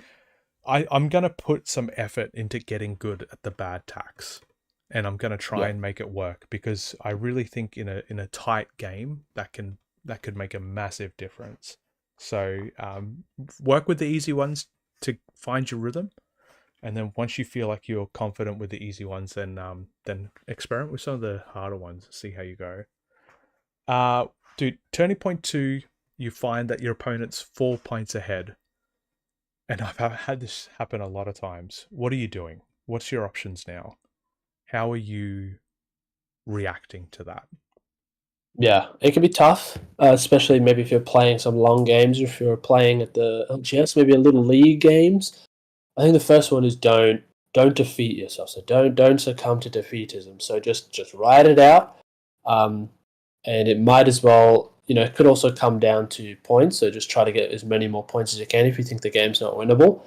I'm going to put some effort into getting good at the bad tax, and I'm going to try and make it work, because I really think in a tight game that could make a massive difference. So work with the easy ones, to find your rhythm. And then once you feel like you're confident with the easy ones, then experiment with some of the harder ones. See how you go. Dude, turning point 2, you find that your opponent's 4 points ahead. And I've had this happen a lot of times. What are you doing? What's your options now? How are you reacting to that? Yeah, it can be tough, especially maybe if you're playing some long games or if you're playing at the LGS, maybe a little league games. I think the first one is don't defeat yourself. So don't succumb to defeatism. So just ride it out. And it might as well, it could also come down to points. So just try to get as many more points as you can if you think the game's not winnable.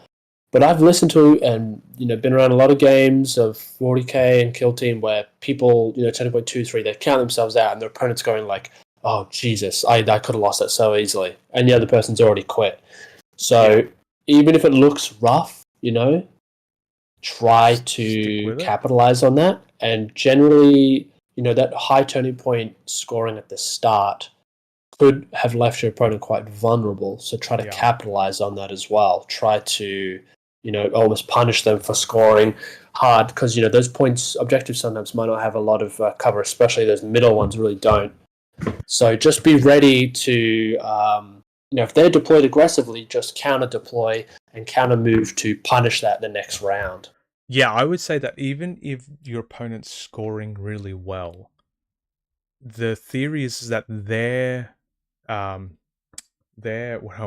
But I've listened to and been around a lot of games of 40k and Kill Team where people 10.23 they count themselves out and their opponent's going like, oh Jesus, I could have lost that so easily, and the other person's already quit. So even if it looks rough, try to capitalize on that. And generally, that high turning point scoring at the start could have left your opponent quite vulnerable. So try to capitalize on that as well. Try to almost punish them for scoring hard because, those points objectives sometimes might not have a lot of cover, especially those middle ones really don't. So just be ready to, if they're deployed aggressively, just counter deploy and counter move to punish that the next round. Yeah, I would say that even if your opponent's scoring really well, the theory is that oh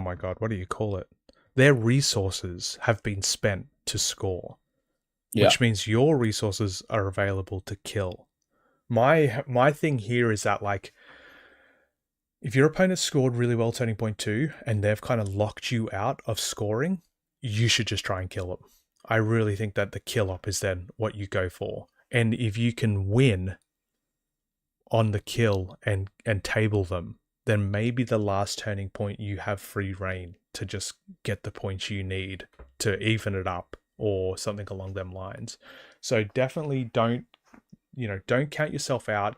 my god, what do you call it? Their resources have been spent to score, which means your resources are available to kill. My thing here is that, like, if your opponent scored really well turning point 2 and they've kind of locked you out of scoring, you should just try and kill them. I really think that the kill op is then what you go for. And if you can win on the kill and table them, then maybe the last turning point you have free reign to just get the points you need to even it up or something along them lines. So definitely don't count yourself out.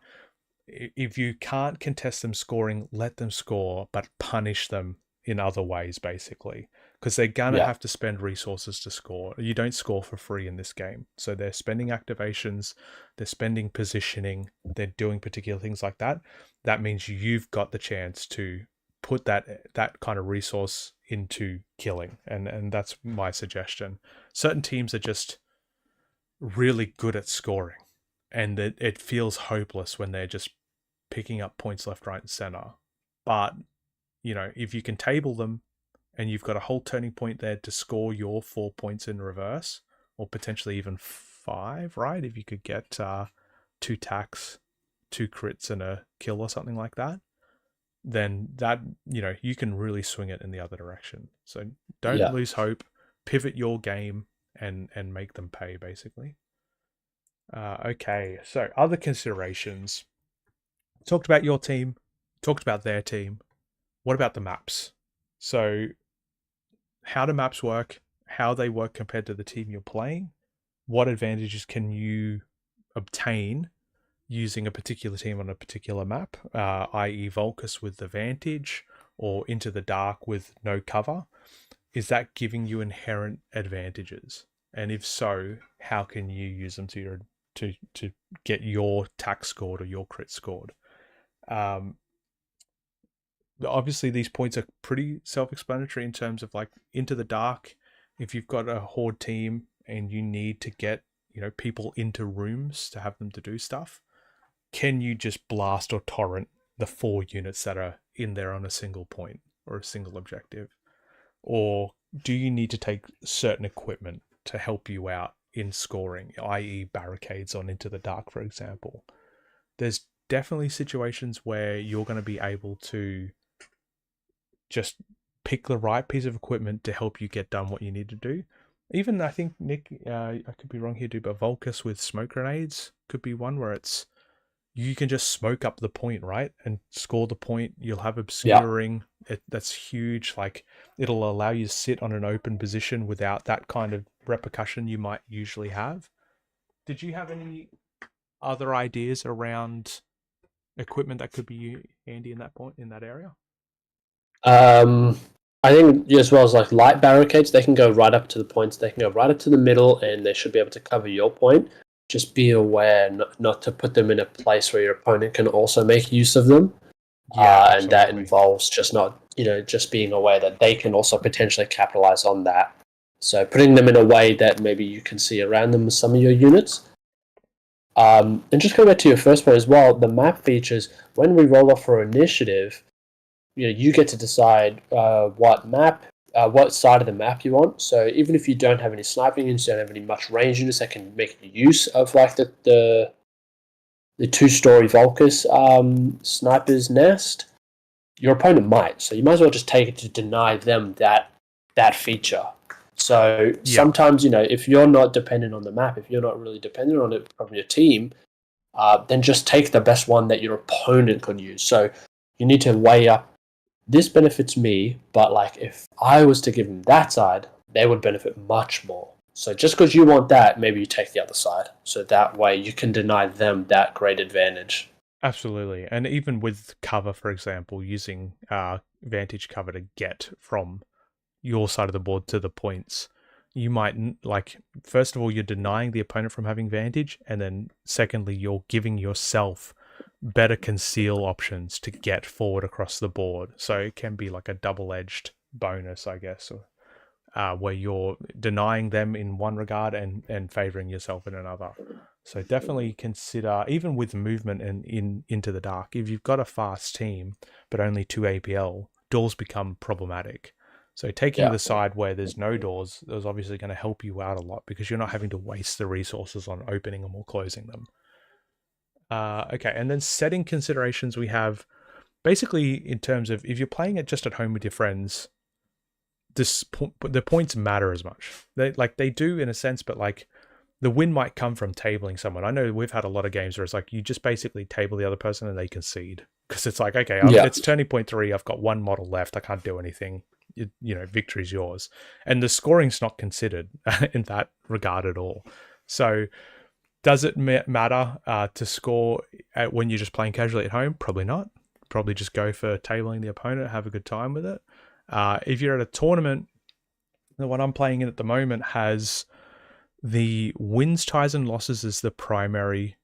If you can't contest them scoring, let them score, but punish them in other ways, basically, because they're gonna have to spend resources to score. You don't score for free in this game, so they're spending activations, they're spending positioning, they're doing particular things like that. That means you've got the chance to put that kind of resource into killing, and that's my suggestion. Certain teams are just really good at scoring, and it feels hopeless when they're just picking up points left, right, and center. But if you can table them and you've got a whole turning point there to score your 4 points in reverse, or potentially even 5, right? If you could get 2 tacks, 2 crits, and a kill or something like that, then that, you can really swing it in the other direction. So don't lose hope, pivot your game and make them pay, basically. Okay, so other considerations. Talked about your team, talked about their team. What about the maps? So how do maps work? How they work compared to the team you're playing? What advantages can you obtain using a particular team on a particular map, i.e. Volcus with the Vantage or Into the Dark with no cover? Is that giving you inherent advantages? And if so, how can you use them to get your tack scored or your crit scored? Obviously these points are pretty self-explanatory in terms of, like, Into the Dark. If you've got a horde team and you need to get people into rooms to have them to do stuff, can you just blast or torrent the 4 units that are in there on a single point or a single objective? Or do you need to take certain equipment to help you out in scoring, i.e. barricades on Into the Dark, for example? There's definitely situations where you're going to be able to just pick the right piece of equipment to help you get done what you need to do. Even, I think, Nick, I could be wrong here, but Volcus with smoke grenades could be one where it's you can just smoke up the point, right, and score the point. You'll have obscuring. That's huge. Like, it'll allow you to sit on an open position without that kind of repercussion you might usually have. Did you have any other ideas around equipment that could be handy in that point, in that area? I think as well as like light barricades, they can go right up to the points. They can go right up to the middle, and they should be able to cover your point. Just be aware not to put them in a place where your opponent can also make use of them. Yeah, And that absolutely. involves just not, just being aware that they can also potentially capitalize on that. So putting them in a way that maybe you can see around them with some of your units. And just going back to your first point as well, the map features, when we roll off for initiative, you get to decide what side of the map you want. So even if you don't have any sniping units, you don't have any much range units that can make use of like the 2-story Volcus sniper's nest, your opponent might. So you might as well just take it to deny them that feature. So sometimes, if you're not dependent on the map, if you're not really dependent on it from your team, then just take the best one that your opponent could use. So you need to weigh up, this benefits me, but like if I was to give them that side, they would benefit much more. So just because you want that, maybe you take the other side. So that way you can deny them that great advantage. Absolutely. And even with cover, for example, using vantage cover to get from your side of the board to the points, you might, like, first of all, you're denying the opponent from having vantage, and then secondly, you're giving yourself better conceal options to get forward across the board. So it can be like a double-edged bonus, I guess, where you're denying them in one regard and favoring yourself in another. So definitely consider, even with movement and into the dark, if you've got a fast team but only 2 APL, doors become problematic. So taking the side where there's no doors is obviously going to help you out a lot because you're not having to waste the resources on opening them or closing them. Okay, and then setting considerations we have basically in terms of if you're playing it just at home with your friends, the points matter as much. They do in a sense, but like the win might come from tabling someone. I know we've had a lot of games where it's like you just basically table the other person and they concede because it's like, okay, it's turning point 3. I've got one model left. I can't do anything. Victory's yours, and the scoring's not considered in that regard at all. So, does it matter to score when you're just playing casually at home? Probably not. Probably just go for tabling the opponent, have a good time with it. If you're at a tournament, the one I'm playing in at the moment has the wins, ties, and losses as the primary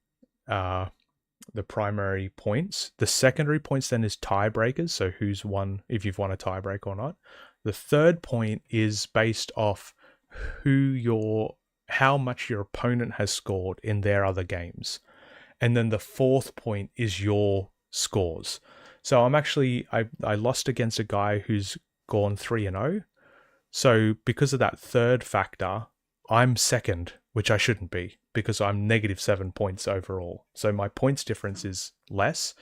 points. The secondary points then is tiebreakers, so who's won, if you've won a tiebreak or not. The third point is based off how much your opponent has scored in their other games. And then the fourth point is your scores. So I lost against a guy who's gone 3-0. So because of that third factor, I'm second, which I shouldn't be because I'm -7 points overall. So my points difference is less,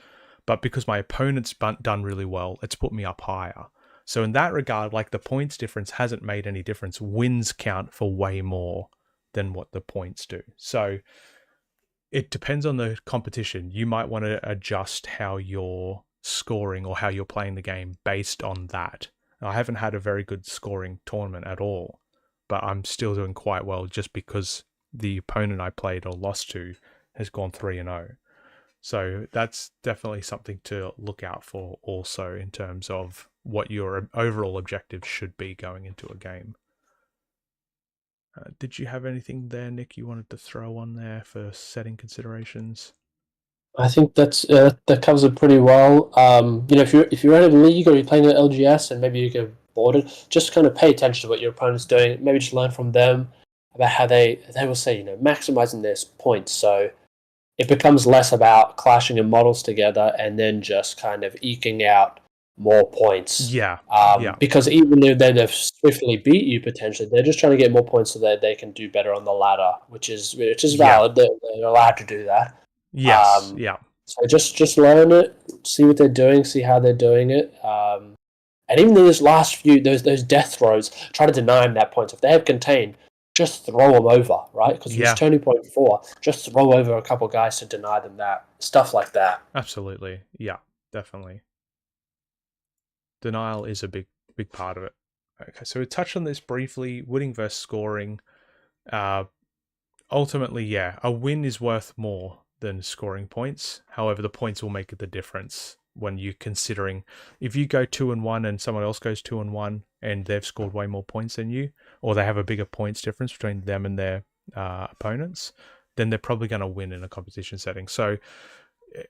but because my opponent's done really well, it's put me up higher. So in that regard, like the points difference hasn't made any difference. Wins count for way more than what the points do. So it depends on the competition. You might want to adjust how you're scoring or how you're playing the game based on that. I haven't had a very good scoring tournament at all, but I'm still doing quite well just because the opponent I played or lost to has gone 3-0. So that's definitely something to look out for also in terms of what your overall objective should be going into a game. Did you have anything there, Nick, you wanted to throw on there for setting considerations? I think that covers it pretty well. If you're in a league or you're playing at LGS and maybe you get boarded, just kind of pay attention to what your opponent's doing. Maybe just learn from them about how they will say, maximizing their points. So it becomes less about clashing your models together and then just kind of eking out more points. Yeah. Because even though they've swiftly beat you potentially, they're just trying to get more points so that they can do better on the ladder, which is valid. They're allowed to do that. Yes. So just learn it, see what they're doing, see how they're doing it. And even those last few, those death throws, try to deny them that point. If they have contained, just throw them over, right? Because it's turning point 4. Just throw over a couple guys to deny them that. Stuff like that. Absolutely. Yeah, definitely. Denial is a big part of it. Okay, so we touched on this briefly, winning versus scoring. Ultimately, a win is worth more than scoring points. However, the points will make the difference when you're considering if you go 2-1 and someone else goes 2-1 and they've scored way more points than you, or they have a bigger points difference between them and their opponents, then they're probably going to win in a competition setting. So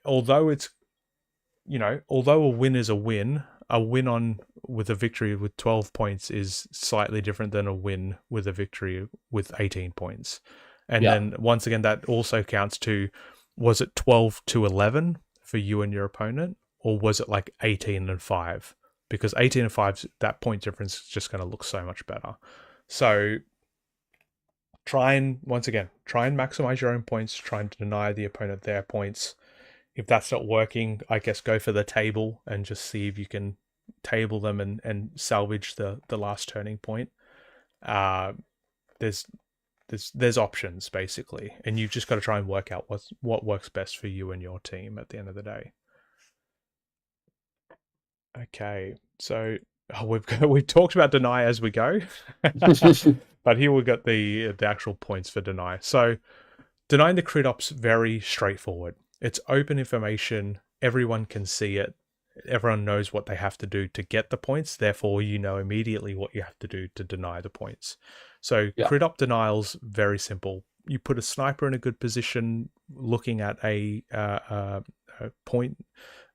although a win is a win on with a victory with 12 points is slightly different than a win with a victory with 18 points. And then once again, that also counts to, was it 12-11 for you and your opponent, or was it like 18-5? Because 18-5, that point difference is just going to look so much better. So try and maximize your own points, try and deny the opponent their points. If that's not working, I guess go for the table and just see if you can table them and salvage the last turning point. There's options basically, and you've just got to try and work out what works best for you and your team at the end of the day. Okay, so we've talked about deny as we go, but here we've got the actual points for deny. So denying the crit op's very straightforward. It's open information. Everyone can see it. Everyone knows what they have to do to get the points. Therefore, you know immediately what you have to do to deny the points. So crit op denial's very simple. You put a sniper in a good position, looking at a point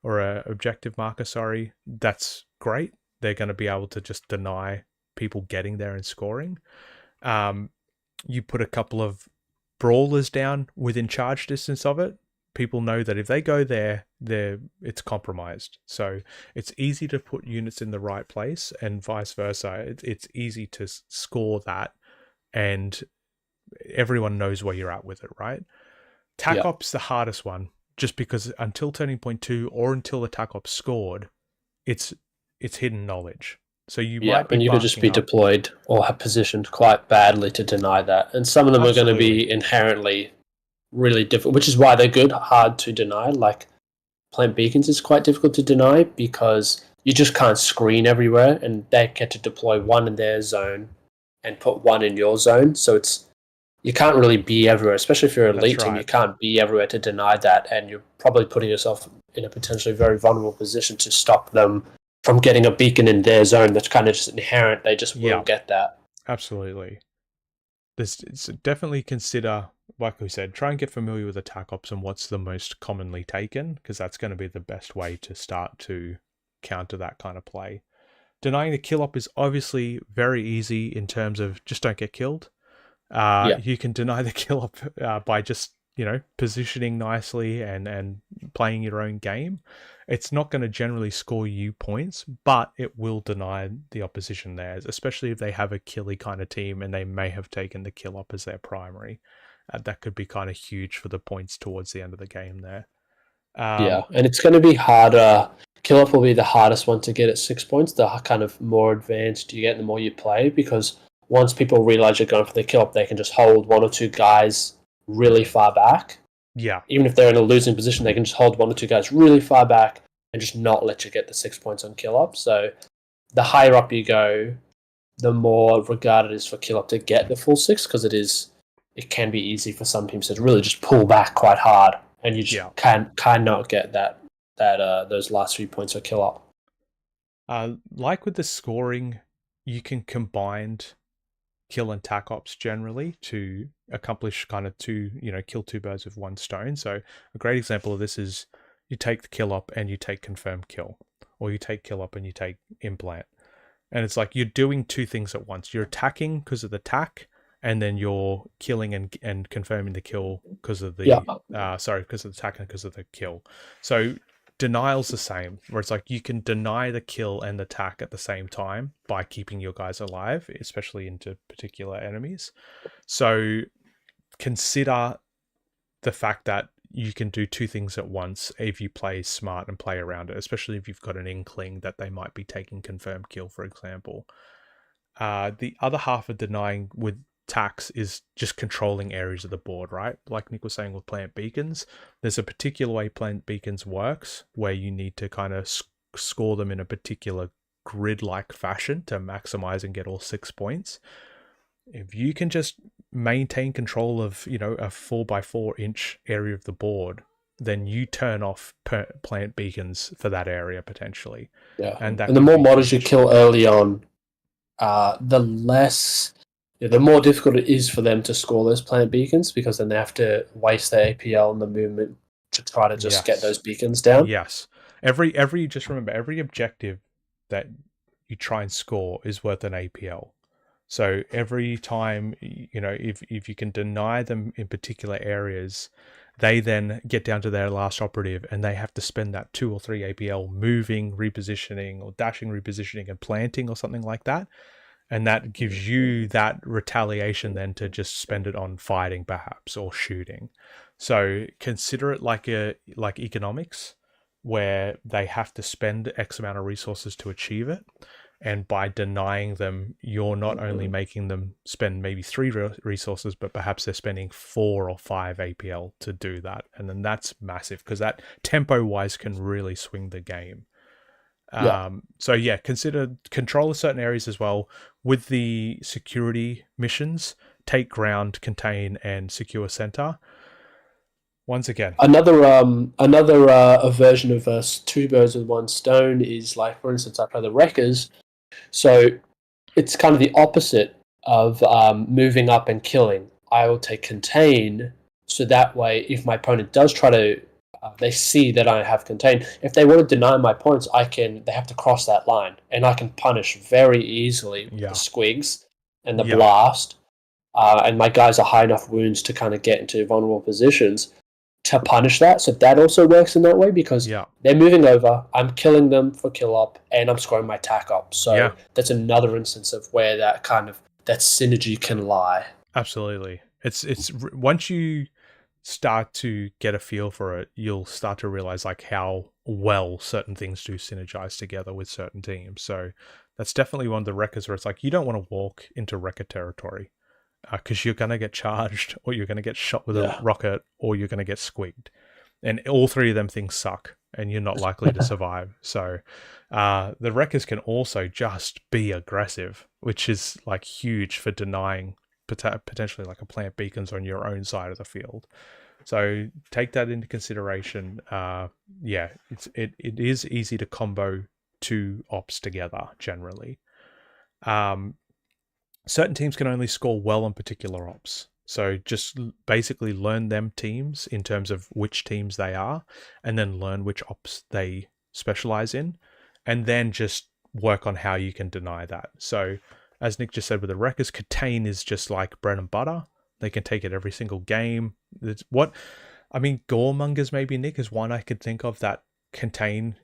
or a objective marker. Sorry, that's great. They're going to be able to just deny people getting there and scoring. You put a couple of brawlers down within charge distance of it. People know that if they go there, it's compromised. So it's easy to put units in the right place, and vice versa. It's easy to score that, and everyone knows where you're at with it, right? TAC op's the hardest one, just because until turning point 2 or until the TAC op scored, it's hidden knowledge. So you might be, and you could just be deployed or have positioned quite badly to deny that, and some of them are going to be inherently really difficult, which is why they're hard to deny. Like plant beacons is quite difficult to deny because you just can't screen everywhere, and they get to deploy one in their zone and put one in your zone. So you can't really be everywhere, especially if you're an elite team. You can't be everywhere to deny that, and you're probably putting yourself in a potentially very vulnerable position to stop them from getting a beacon in their zone. That's kind of just inherent. They just won't get that. Absolutely. It's definitely consider, like we said, try and get familiar with attack ops and what's the most commonly taken, because that's going to be the best way to start to counter that kind of play. Denying the kill op is obviously very easy in terms of just don't get killed. You can deny the kill op by just, positioning nicely and playing your own game. It's not going to generally score you points, but it will deny the opposition theirs, especially if they have a killy kind of team and they may have taken the kill op as their primary. That could be kind of huge for the points towards the end of the game there. And it's going to be harder. Kill op will be the hardest one to get at 6 points. The kind of more advanced you get, the more you play, because once people realize you're going for the kill op, they can just hold one or two guys really far back. Yeah. Even if they're in a losing position, they can just hold one or two guys really far back and just not let you get the 6 points on kill op. So the higher up you go, the more regarded it is for kill op to get the full 6, because it can be easy for some teams to really just pull back quite hard, and you just cannot get those last few points for kill op. Like with the scoring, you can combine kill and tac ops generally to accomplish kind of kill two birds with one stone. So a great example of this is you take the kill op and you take confirm kill, or you take kill op and you take implant. And it's like you're doing two things at once. You're attacking because of the tac, and then you're killing and confirming the kill because of the because of the attack and because of the kill. So denial's the same, where it's like you can deny the kill and the attack at the same time by keeping your guys alive, especially into particular enemies. So consider the fact that you can do two things at once if you play smart and play around it, especially if you've got an inkling that they might be taking confirmed kill, for example. The other half of denying with tax is just controlling areas of the board, right? Like Nick was saying with plant beacons, there's a particular way plant beacons works where you need to kind of score them in a particular grid-like fashion to maximize and get all 6 points. If you can just maintain control of, a 4x4 inch area of the board then you turn off plant beacons for that area potentially. Yeah, and that and the could more be models you huge. kill early on, the more difficult it is for them to score those plant beacons, because then they have to waste their APL and the movement to try to just get those beacons down. Yes. Every just remember, every objective that you try and score is worth an APL. So every time, if you can deny them in particular areas, they then get down to their last operative and they have to spend that 2 or 3 APL moving, repositioning, or dashing, repositioning, and planting or something like that. And that gives you that retaliation then to just spend it on fighting perhaps, or shooting. So consider it like economics, where they have to spend X amount of resources to achieve it. And by denying them, you're not only making them spend maybe 3 resources, but perhaps they're spending 4 or 5 APL to do that. And then that's massive, because that tempo-wise can really swing the game. So yeah, consider control of certain areas as well. With the security missions, take ground, contain, and secure center. Once again, another a version of two birds with one stone is, like, for instance, I play the Wreckers, so it's kind of the opposite of moving up and killing. I will take contain, so that way, if my opponent does try to, they see that I have contain. If they want to deny my points, they have to cross that line, and I can punish very easily with the squigs and the blast. And my guys are high enough wounds to kind of get into vulnerable positions to punish that. So that also works in that way, because they're moving over, I'm killing them for kill up, and I'm scoring my tack up. So that's another instance of where that synergy can lie. Absolutely. It's once you start to get a feel for it, you'll start to realize like how well certain things do synergize together with certain teams. So that's definitely one of the Wreckers where it's like, you don't want to walk into Wrecker territory, because you're going to get charged, or you're going to get shot with a rocket, or you're going to get squigged. And all 3 of them things suck, and you're not likely to survive. So the Wreckers can also just be aggressive, which is like huge for denying potentially like a plant beacons on your own side of the field. So take that into consideration. It is easy to combo 2 ops together generally. Certain teams can only score well on particular ops. So just basically learn them teams in terms of which teams they are, and then learn which ops they specialize in, and then just work on how you can deny that. So as Nick just said with the Wreckers, contain is just like bread and butter. They can take it every single game. Goremongers maybe, Nick, is one I could think of that contain,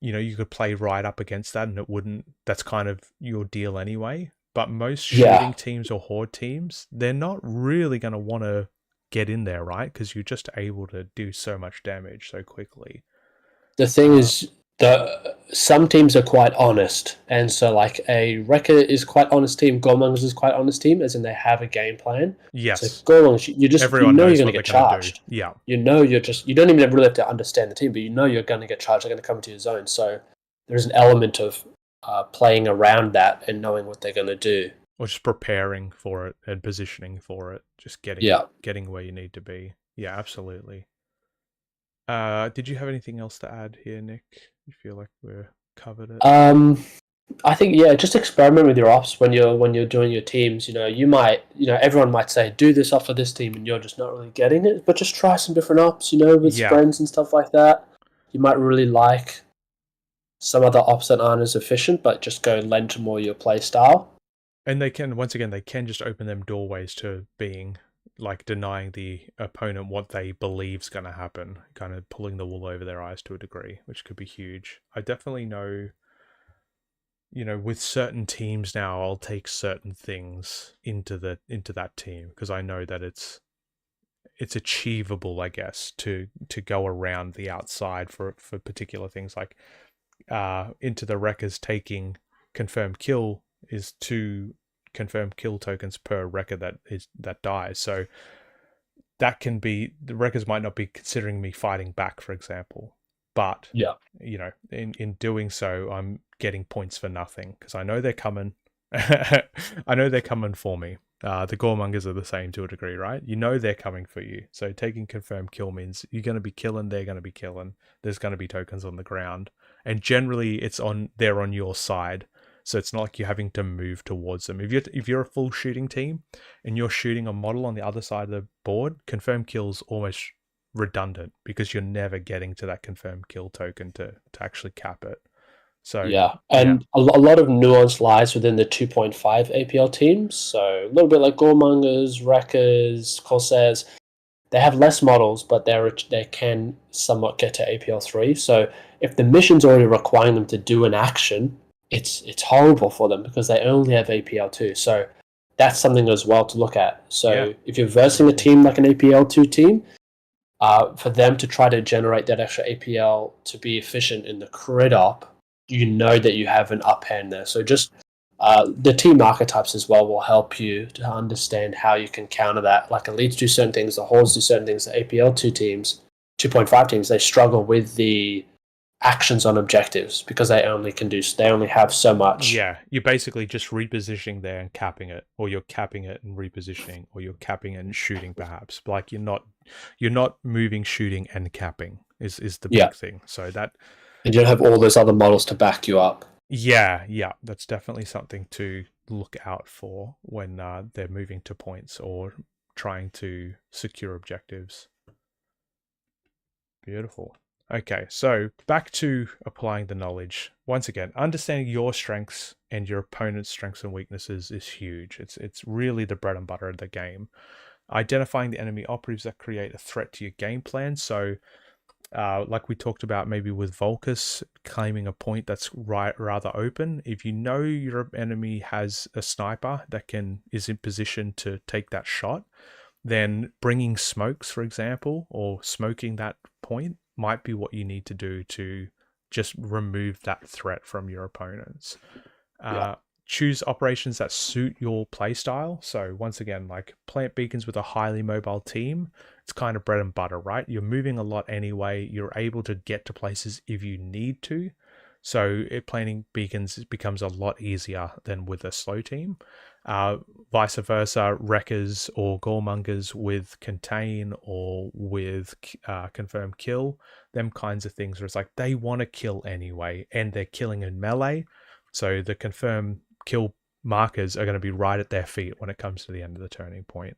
you could play right up against that and that's kind of your deal anyway. But most shooting teams or horde teams, they're not really going to want to get in there, right? Because you're just able to do so much damage so quickly. The thing is, some teams are quite honest, and so like a Wrecker is quite honest team, Goremongers is quite honest team, as in they have a game plan. Yes. So Goremongers, you're going to get charged. Yeah. You don't even really have to understand the team, but you're going to get charged. They're going to come into your zone. So there's an element of playing around that and knowing what they're going to do, or just preparing for it and positioning for it, just getting where you need to be. Yeah, absolutely. Did you have anything else to add here, Nick? You feel like we're covered it? I think just experiment with your ops when you're doing your teams. Everyone might say do this op for this team, and you're just not really getting it. But just try some different ops, with friends and stuff like that. You might really like some other ops that aren't as efficient, but just go and lend to more your play style. And they can just open them doorways to being like denying the opponent what they believe's going to happen, kind of pulling the wool over their eyes to a degree, which could be huge. I definitely know, with certain teams now, I'll take certain things into that team because I know that it's achievable, I guess, to go around the outside for particular things. Like into the Wreckers, taking confirmed kill is 2 confirmed kill tokens per Wrecker that dies. So that can be, the Wreckers might not be considering me fighting back, for example, but in doing so, I'm getting points for nothing because I know they're coming. I know they're coming for me. The Goremongers are the same to a degree, right? You know they're coming for you. So taking confirmed kill means you're going to be killing, they're going to be killing. There's going to be tokens on the ground. And generally they're on your side. So it's not like you're having to move towards them. If you're a full shooting team and you're shooting a model on the other side of the board, confirmed kill's almost redundant because you're never getting to that confirmed kill token to actually cap it. So yeah, and a lot of nuance lies within the 2.5 APL teams. So a little bit like Goremongers, Wreckers, Corsairs. They have less models, but they can somewhat get to APL 3. So if the mission's already requiring them to do an action, it's horrible for them because they only have APL 2. So that's something as well to look at. So if you're versing a team like an APL 2 team, for them to try to generate that extra APL to be efficient in the crit op, you know that you have an up hand there. So just the team archetypes as well will help you to understand how you can counter that. Like elites do certain things, the hordes do certain things, the APL 2 teams, 2.5 teams, they struggle with the actions on objectives because they only have so much. Yeah, you're basically just repositioning there and capping it, or you're capping it and repositioning, or you're capping it and shooting perhaps. Like you're not moving, shooting, and capping is the big thing. So that, and you don't have all those other models to back you up. Yeah, that's definitely something to look out for when they're moving to points or trying to secure objectives. Beautiful. Okay, so back to applying the knowledge. Once again, understanding your strengths and your opponent's strengths and weaknesses is huge. It's really the bread and butter of the game. Identifying the enemy operatives that create a threat to your game plan. So like we talked about maybe with Volcus, claiming a point that's rather open. If you know your enemy has a sniper that is in position to take that shot, then bringing smokes, for example, or smoking that point might be what you need to do to just remove that threat from your opponents. Choose operations that suit your playstyle. So once again, like plant beacons with a highly mobile team, it's kind of bread and butter, right? You're moving a lot anyway. You're able to get to places if you need to. So planting beacons becomes a lot easier than with a slow team. Vice versa, wreckers or goremongers with contain or with confirmed kill, them kinds of things where it's like they want to kill anyway and they're killing in melee. So the confirmed kill markers are going to be right at their feet when it comes to the end of the turning point.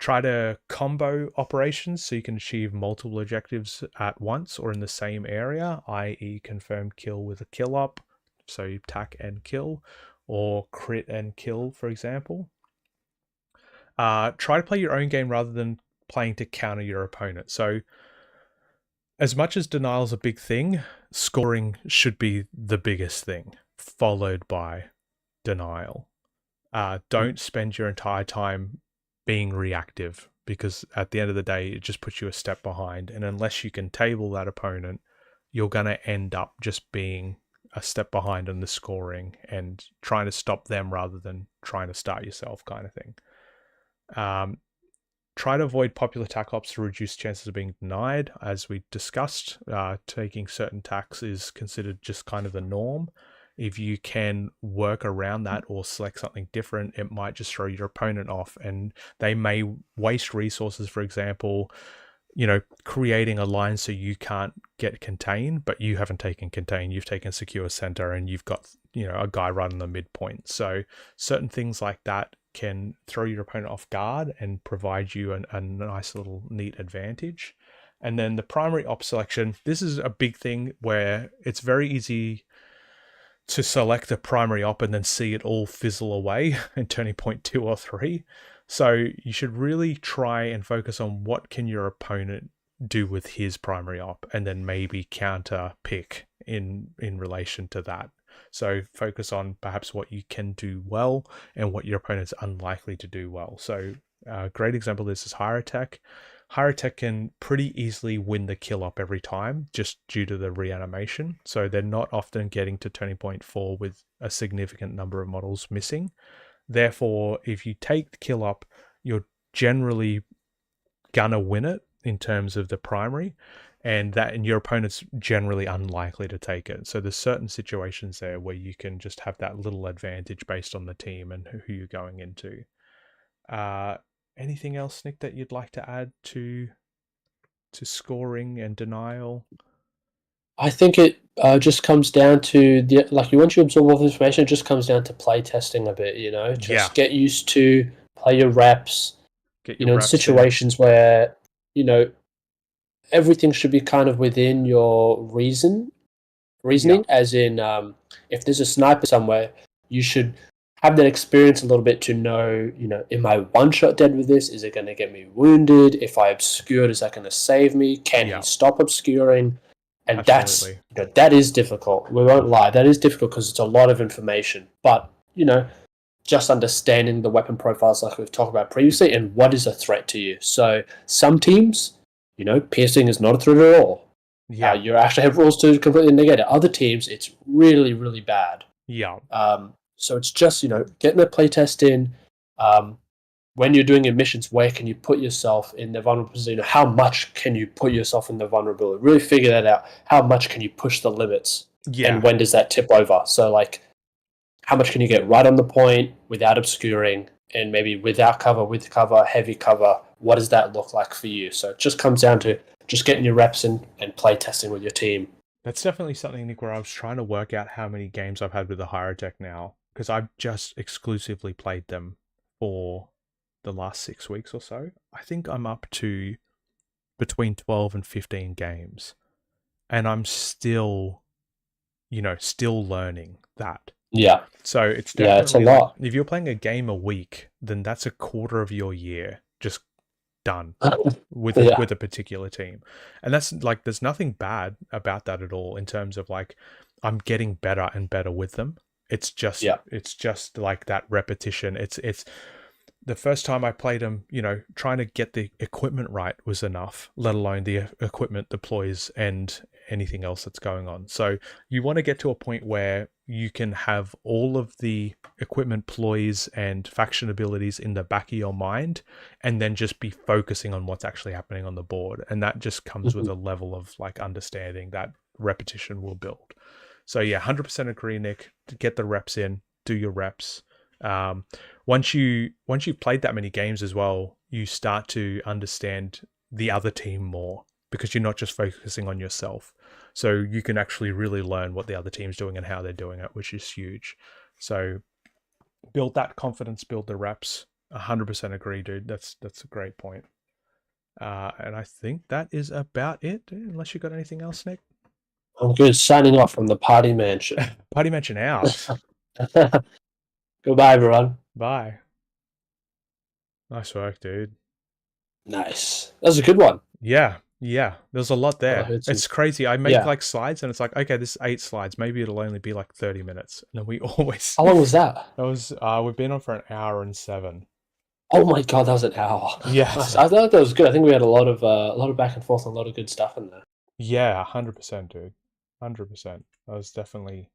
Try to combo operations so you can achieve multiple objectives at once or in the same area, i.e. confirmed kill with a kill up, so you attack and kill, or crit and kill, for example. Try to play your own game rather than playing to counter your opponent. So as much as denial is a big thing, scoring should be the biggest thing, followed by denial. Don't spend your entire time being reactive, because at the end of the day, it just puts you a step behind. And unless you can table that opponent, you're going to end up just being a step behind on the scoring and trying to stop them rather than trying to start yourself, kind of thing. Try to avoid popular tac ops to reduce chances of being denied. As we discussed, taking certain tacs is considered just kind of the norm. If you can work around that or select something different, it might just throw your opponent off, and they may waste resources, for example, creating a line so you can't get contain, but you haven't taken contain, you've taken secure center, and you've got, a guy right on the midpoint. So certain things like that can throw your opponent off guard and provide you a nice little neat advantage. And then the primary op selection, this is a big thing where it's very easy to select a primary op and then see it all fizzle away in turning point 2 or 3. So you should really try and focus on what can your opponent do with his primary op, and then maybe counter pick in relation to that. So focus on perhaps what you can do well and what your opponent's unlikely to do well. So a great example of this is Hierotech. Hierotech can pretty easily win the kill up every time just due to the reanimation. So they're not often getting to turning point 4 with a significant number of models missing. Therefore, if you take the kill up, you're generally gonna win it in terms of the primary, and your opponent's generally unlikely to take it. So there's certain situations there where you can just have that little advantage based on the team and who you're going into. Anything else, Nick, that you'd like to add to scoring and denial? I think it just comes down to once you absorb all the information, it just comes down to play testing a bit. Just get used to play your reps. Get your In reps in. situations where everything should be kind of within your reasoning. As in, if there's a sniper somewhere, you should have that experience a little bit to know, am I one shot dead with this? Is it going to get me wounded? If I obscured, is that going to save me? Can he stop obscuring? And Absolutely. that is difficult. We won't lie. That is difficult because it's a lot of information. But, just understanding the weapon profiles like we've talked about previously and what is a threat to you. So some teams, piercing is not a threat at all. Yeah. You actually have rules to completely negate it. Other teams, it's really, really bad. Yeah. So it's just, getting the playtest in. When you're doing your missions, where can you put yourself in the vulnerable position? How much can you put yourself in the vulnerability? Really figure that out. How much can you push the limits? Yeah. And when does that tip over? So, how much can you get right on the point without obscuring, and maybe without cover, with cover, heavy cover? What does that look like for you? So it just comes down to just getting your reps in and play testing with your team. That's definitely something, Nick, where I was trying to work out how many games I've had with the Hyrotech now, because I've just exclusively played them for the last 6 weeks or so. I think I'm up to between 12 and 15 games, and I'm still learning that. Yeah. So it's definitely it's a lot. if you're playing a game a week, then that's a quarter of your year just done with a particular team. And that's there's nothing bad about that at all in terms of I'm getting better and better with them. It's just that repetition. It's the first time I played them, trying to get the equipment right was enough, let alone the equipment deploys and anything else that's going on. So you want to get to a point where you can have all of the equipment ploys and faction abilities in the back of your mind, and then just be focusing on what's actually happening on the board. And that just comes with a level of understanding that repetition will build. So yeah, 100% agree, Nick. Get the reps in, do your reps. Once you've played that many games as well, you start to understand the other team more, because you're not just focusing on yourself. So you can actually really learn what the other team's doing and how they're doing it, which is huge. So build that confidence, build the reps. 100% agree, dude. That's a great point. And I think that is about it, unless you got anything else, Nick. I'm good. Signing off from the Party Mansion. Party Mansion out. Goodbye, everyone. Bye. Nice work, dude. Nice. That was a good one. Yeah. There's a lot there. It's crazy. I make slides, and it's okay, this is 8 slides. Maybe it'll only be 30 minutes. And then we always. How long was that? That was. We've been on for an hour and 7. Oh my god, that was an hour. Yeah. Nice. I thought that was good. I think we had a lot of back and forth and a lot of good stuff in there. Yeah, 100%, dude. 100%. That was definitely.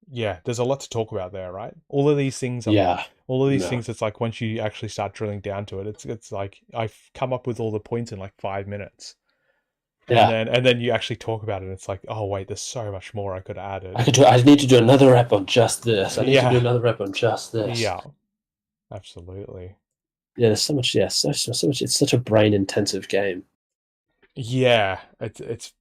Yeah, there's a lot to talk about there, right? All of these things things, it's once you actually start drilling down to it, it's I've come up with all the points in 5 minutes. Yeah. And then you actually talk about it, and it's oh wait, there's so much more I could have added. I need to do another rep on just this. I need to do another rep on just this. Yeah. Absolutely. Yeah, there's so much, so much. It's such a brain intensive game. Yeah, it's